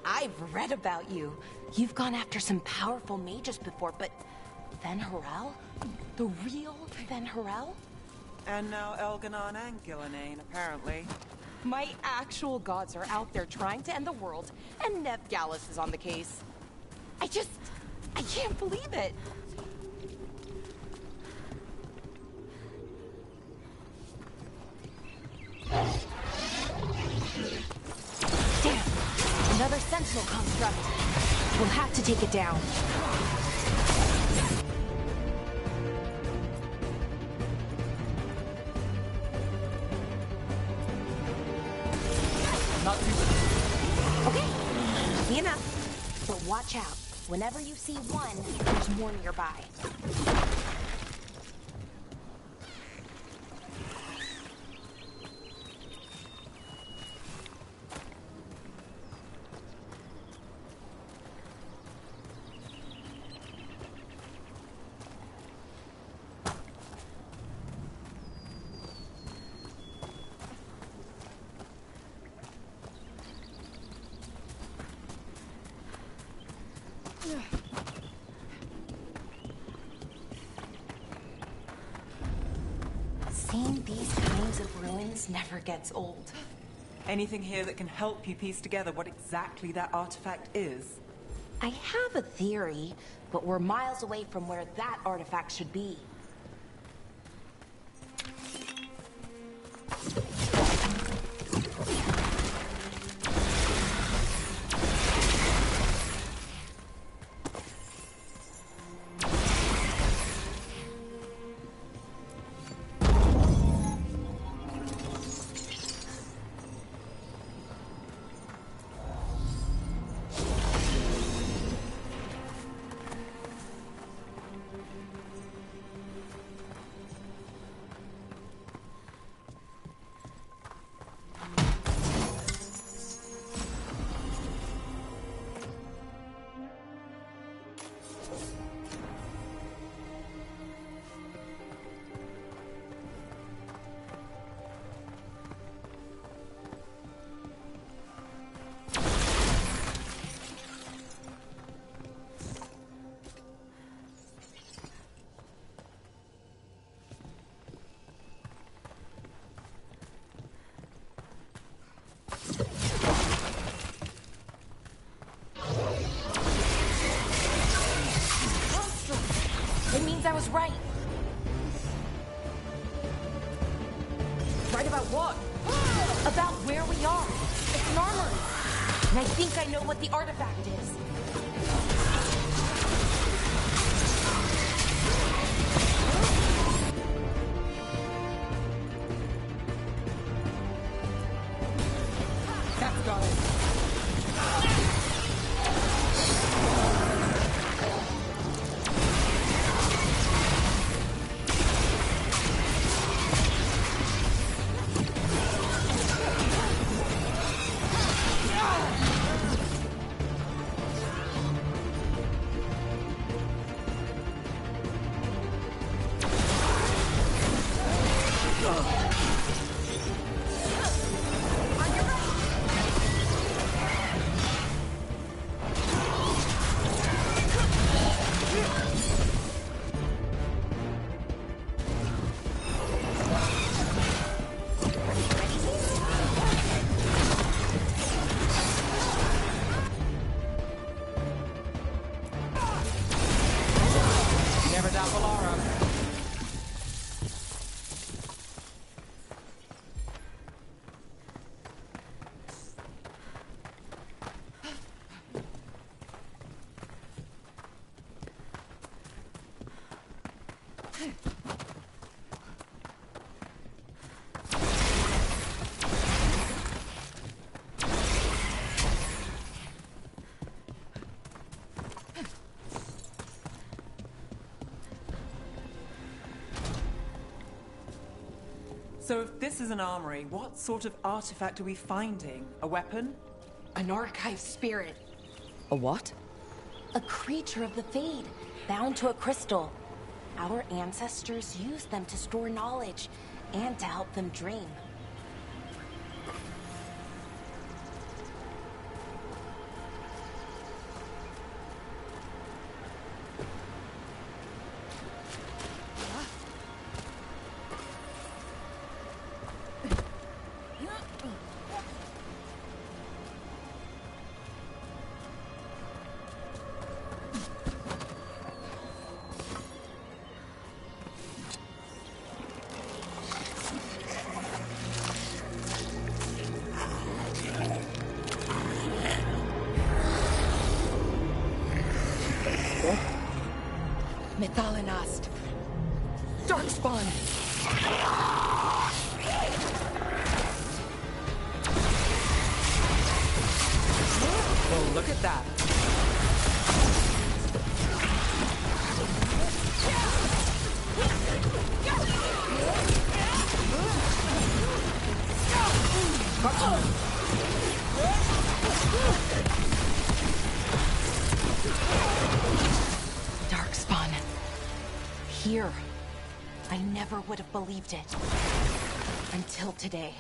I: I've read about you. You've gone after some powerful mages before, but Fen Harel? The real Fen Harel?
A: And now Elganon and Gillenane, apparently.
I: My actual gods are out there trying to end the world, and Nev Gallus is on the case. I can't believe it. Damn! Another sentinel construct. We'll have to take it down.
A: Not too bad.
I: Okay, easy enough. But watch out. Whenever you see one, there's more nearby. just never gets old.
A: Anything here that can help you piece together what exactly that artifact is?
I: I have a theory, but we're miles away from where that artifact should be. I was right.
C: Right about what?
I: About where we are. It's an armory. And I think I know what the artifact is.
A: That's got it. So if this is an armory, what sort of artifact are we finding? A weapon?
I: An archive spirit.
D: A what?
I: A creature of the Fade, bound to a crystal. Our ancestors used them to store knowledge and to help them dream.
C: Methalinast. Darkspawn.
A: Well, look at that.
I: Darkspawn. Here. I never would have believed it. Until today.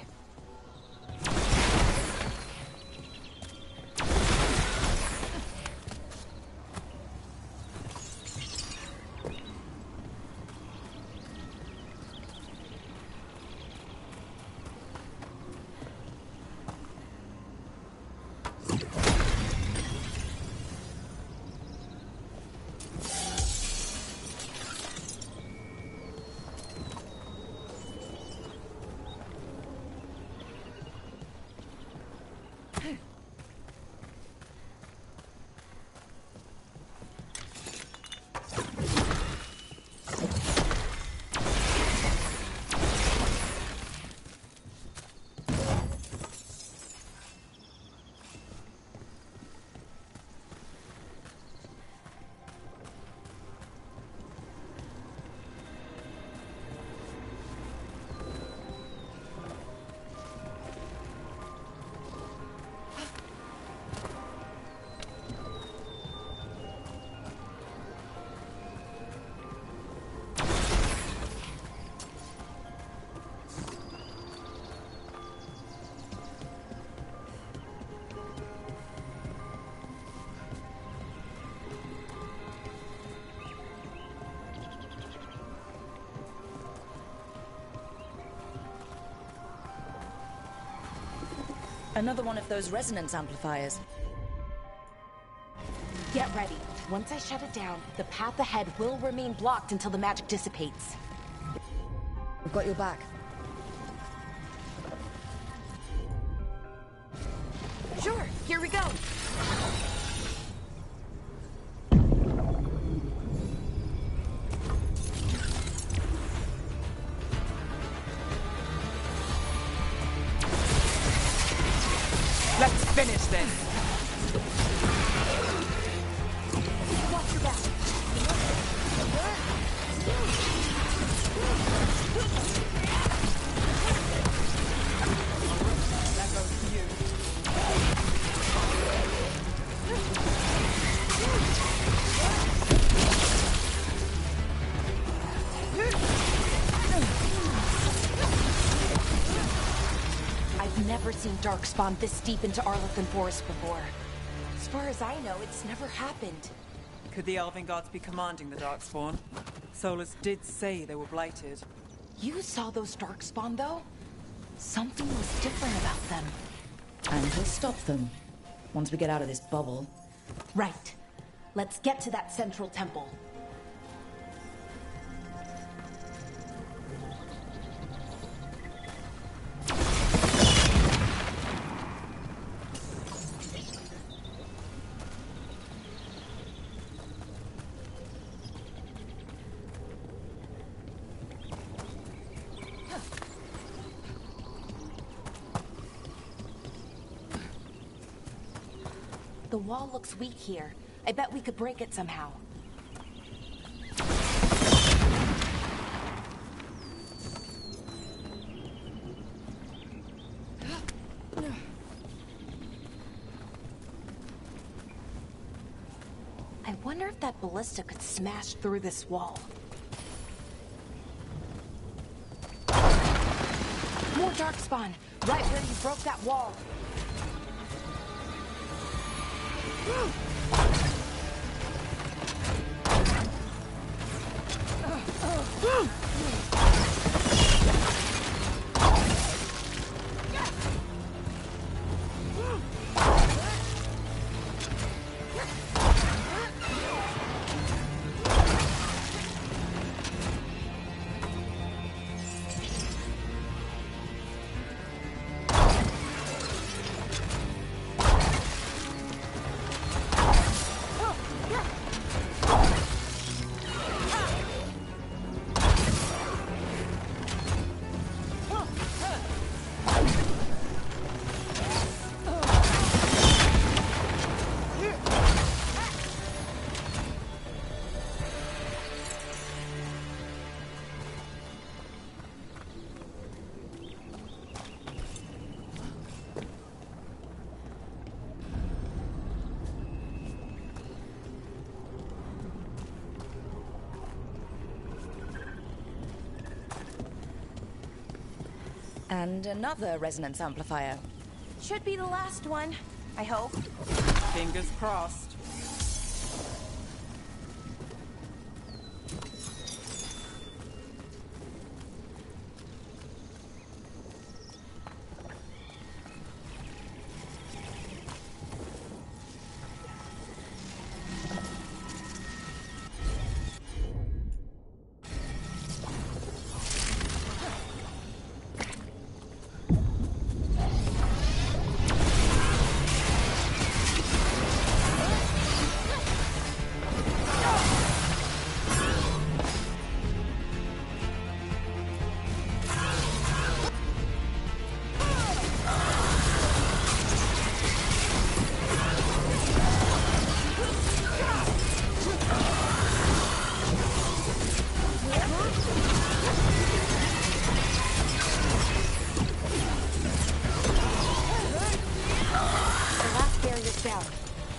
D: Another one of those resonance amplifiers.
I: Get ready. Once I shut it down, the path ahead will remain blocked until the magic dissipates.
D: We've got your back.
I: Sure, here we go.
A: Let's finish this.
I: Watch your back.
A: That goes to you.
I: I've never seen Darkspawn this deep into Arlethan Forest before. As far as I know, it's never happened.
A: Could the Elven Gods be commanding the Darkspawn? Solus did say they were blighted.
I: You saw those Darkspawn, though? Something was different about them.
D: And we'll stop them. Once we get out of this bubble.
I: Right. Let's get to that central temple. The wall looks weak here. I bet we could break it somehow. I wonder if that ballista could smash through this wall. More Darkspawn, right where you broke that wall.
D: And another resonance amplifier.
I: Should be the last one, I hope.
A: Fingers crossed.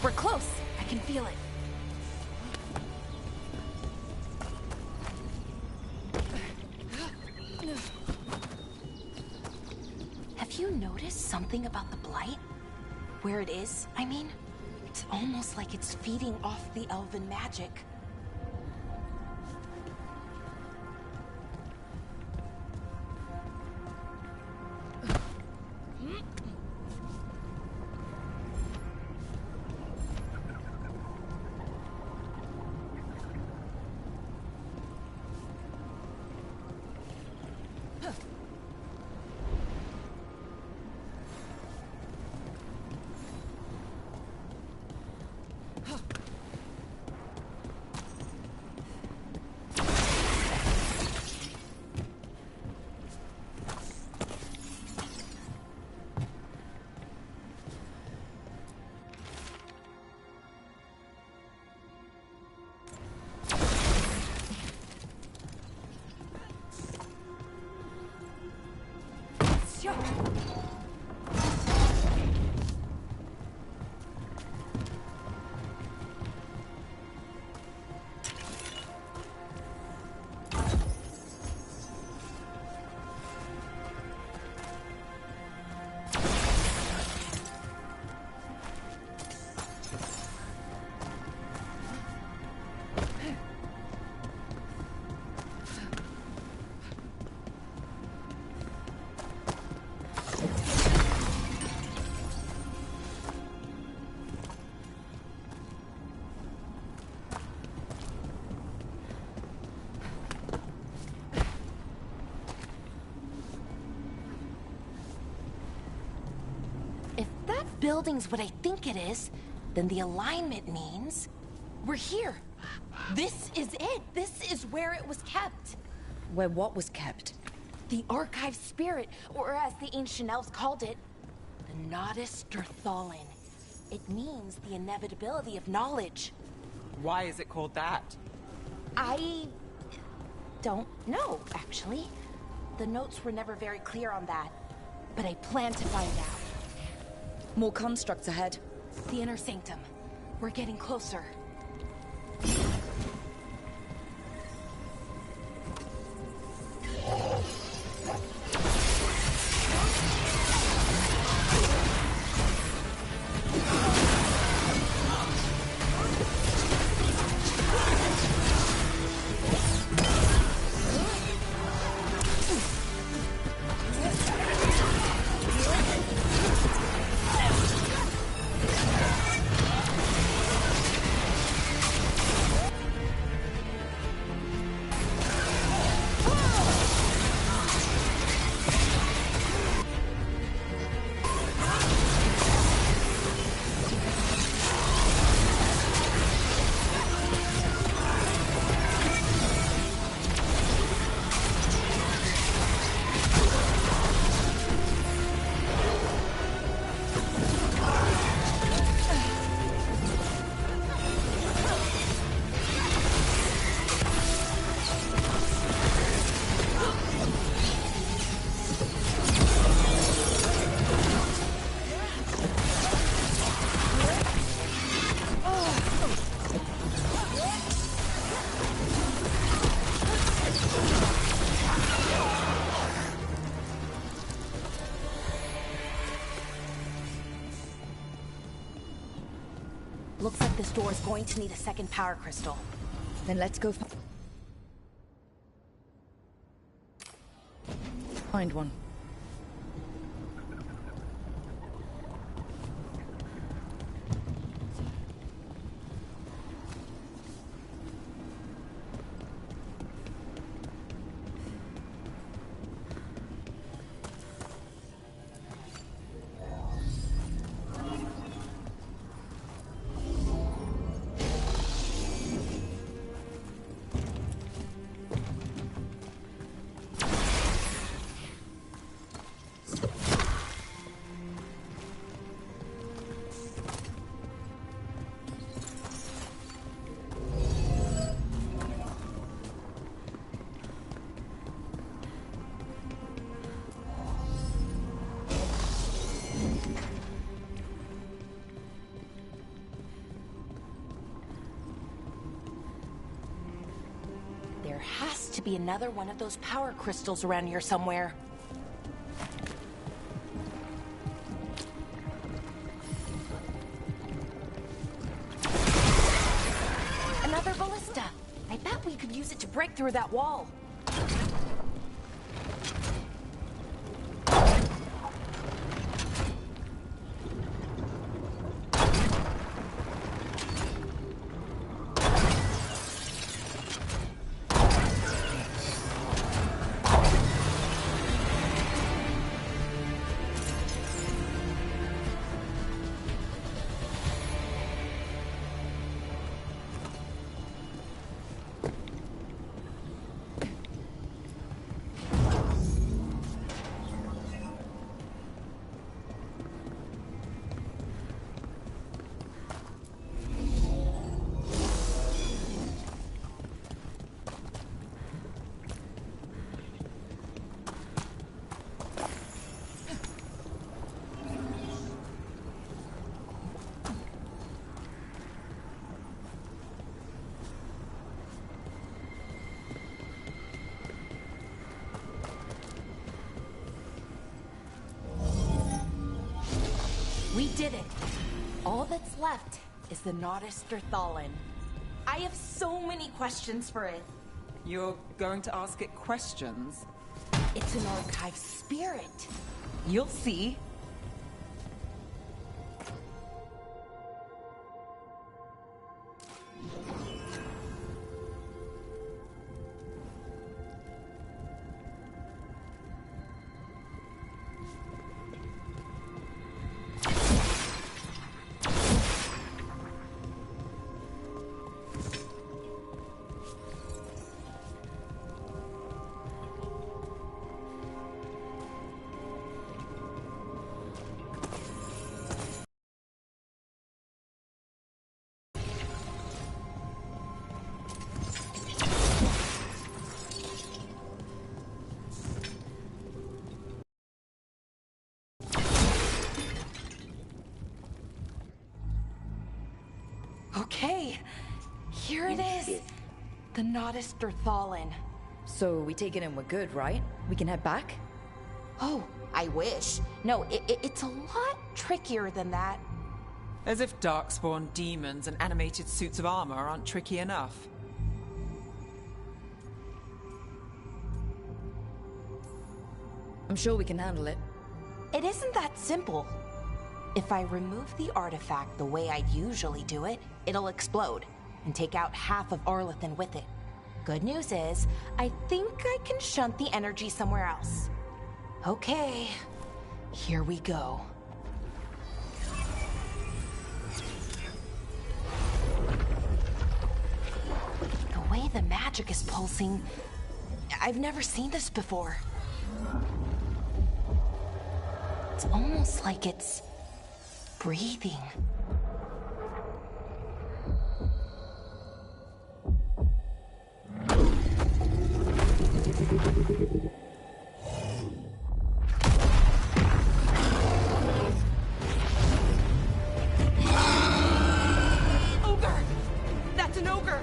I: We're close. I can feel it. Have you noticed something about the Blight? Where it is, I mean? It's almost like it's feeding off the elven magic. building's what I think it is, then the alignment means we're here. This is it. This is where it was kept.
D: Where what was kept?
I: The archive spirit, or as the ancient elves called it, the Nodus Derthalin. It means the inevitability of knowledge.
A: Why is it called that?
I: I don't know, actually. The notes were never very clear on that, but I plan to find out.
D: More constructs ahead.
I: The inner sanctum. We're getting closer. Looks like this door is going to need a second power crystal.
D: Then let's go find one.
I: There has to be another one of those power crystals around here somewhere. Another ballista. I bet we could use it to break through that wall. We did it. All that's left is the Nodus Derthalin. I have so many questions for it.
A: You're going to ask it questions?
I: It's an archive spirit.
A: You'll see.
I: Okay, here it is. The Nodus Derthalin.
D: So we take it and we're good, right? We can head back?
I: Oh, I wish. No, it's a lot trickier than that.
A: As if darkspawn demons and animated suits of armor aren't tricky enough.
D: I'm sure we can handle it.
I: It isn't that simple. If I remove the artifact the way I'd usually do it, it'll explode and take out half of Arlethan with it. Good news is, I think I can shunt the energy somewhere else. Okay, here we go. The way the magic is pulsing, I've never seen this before. It's almost like it's breathing.
H: Ogre! That's an ogre!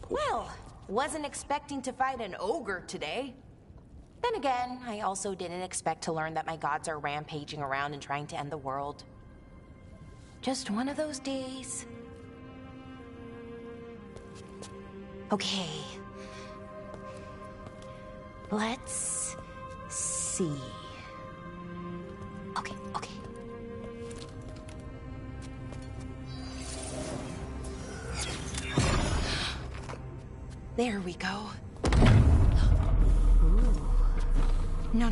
I: Well, wasn't expecting to fight an ogre today. Then again, I also didn't expect to learn that my gods are rampaging around and trying to end the world. Just one of those days. Okay. Let's see. Okay. There we go. Ooh. No.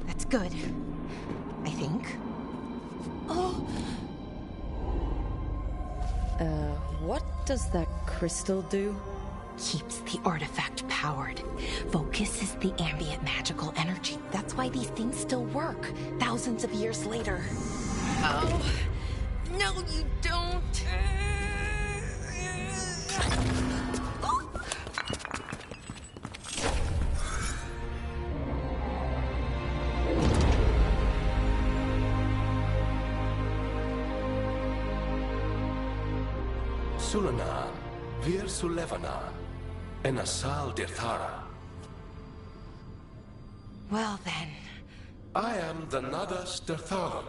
I: That's good. I think. Oh.
D: What does that crystal do?
I: Keeps the artifact powered. Focuses the ambient magical energy. That's why these things still work, thousands of years later. Oh. No, you don't.
B: Sulana, Vir Sulevana, and Asal Dirthara.
I: Well then.
B: I am the Nadas Dirthalan.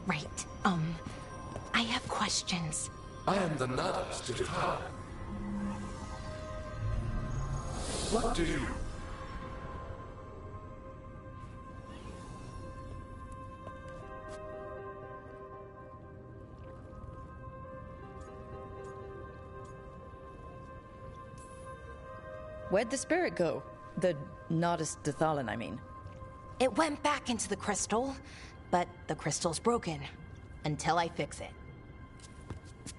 I: Right, I have questions.
B: I am the Nadas Dirthalan. What do you...
D: Where'd the spirit go? The Nodus Derthalin, I mean.
I: It went back into the crystal, but the crystal's broken. Until I fix it.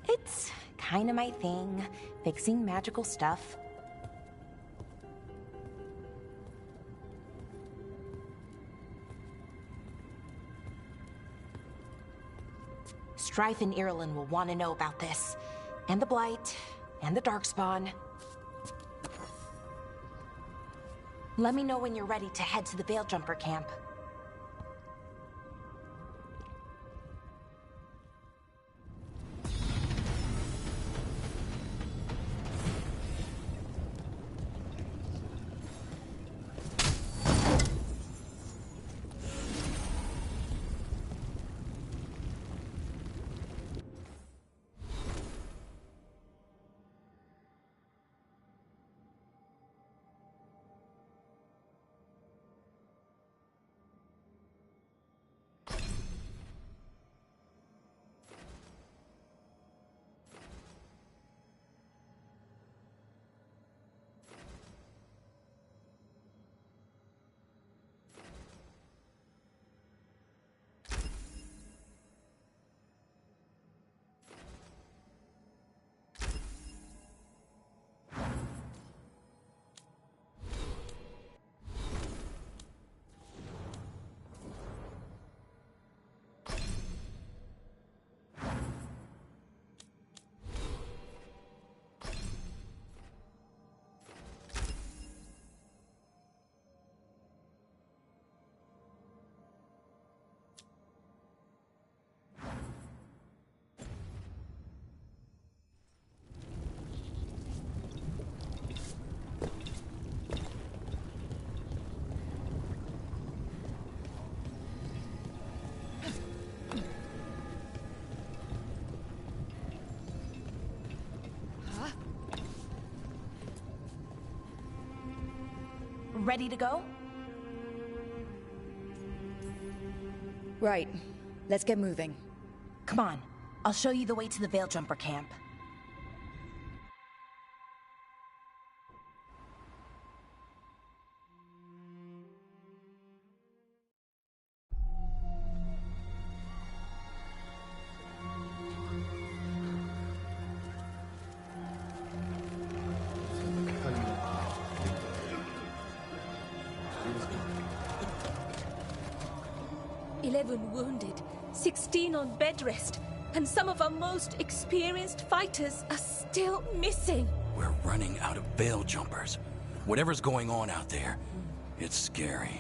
I: It's kinda my thing, fixing magical stuff. Strife and Irulan will want to know about this. And the Blight, and the Darkspawn. Let me know when you're ready to head to the Veil-Jumper camp. Ready to go?
D: Right. Let's get moving.
I: Come on. I'll show you the way to the Veil-Jumper camp.
H: Wounded, 16 on bed rest, and some of our most experienced fighters are still missing.
G: We're running out of Veil Jumpers. Whatever's going on out there, it's scary.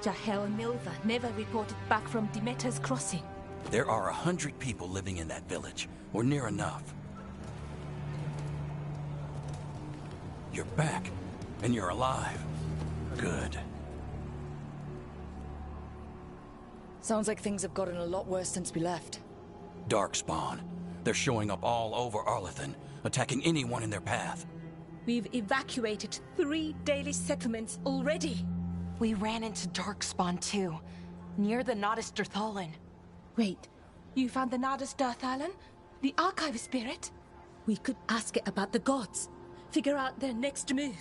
H: Jahel and Milva never reported back from Demeter's crossing.
G: There are 100 people living in that village, or near enough. You're back, and you're alive. Good.
D: Sounds like things have gotten a lot worse since we left.
G: Darkspawn. They're showing up all over Arlathan, attacking anyone in their path.
H: We've evacuated 3 daily settlements already.
I: We ran into Darkspawn too, near the Nodus Dirthalan.
H: Wait, you found the Nodus Dirthalan? The Archive Spirit? We could ask it about the gods. Figure out their next move.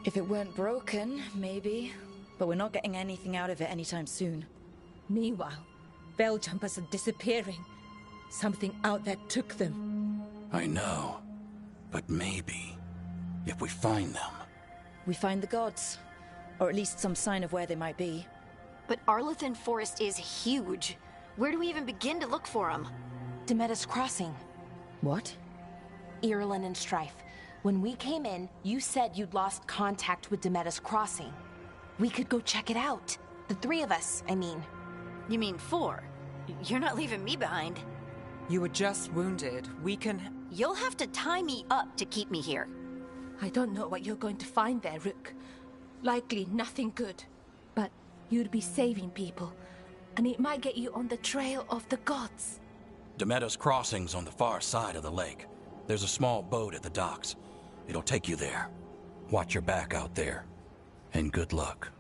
D: If it weren't broken, maybe. But we're not getting anything out of it anytime soon.
H: Meanwhile, Veil Jumpers are disappearing. Something out there took them.
G: I know. But maybe, if we find them...
D: We find the gods. Or at least some sign of where they might be.
C: But Arlathan Forest is huge. Where do we even begin to look for them?
I: Demeter's Crossing.
D: What?
I: Irulan and Strife. When we came in, you said you'd lost contact with Demeter's Crossing. We could go check it out. The 3 of us, I mean.
C: You mean 4? You're not leaving me behind.
A: You were just wounded. We can...
C: You'll have to tie me up to keep me here.
H: I don't know what you're going to find there, Rook. Likely nothing good. But you'd be saving people. and it might get you on the trail of the gods.
G: Demeter's Crossing's on the far side of the lake. There's a small boat at the docks. It'll take you there. Watch your back out there. And good luck.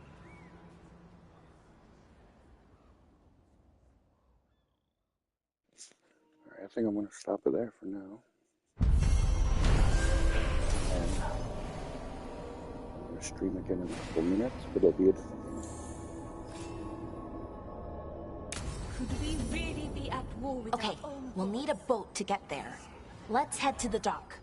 F: Alright, I think I'm going to stop it there for now. And I'm going to stream again in a couple minutes, but it'll be it.
H: Could we really be at war with
I: Okay,
H: our own
I: we'll need a boat to get there. Let's head to the dock.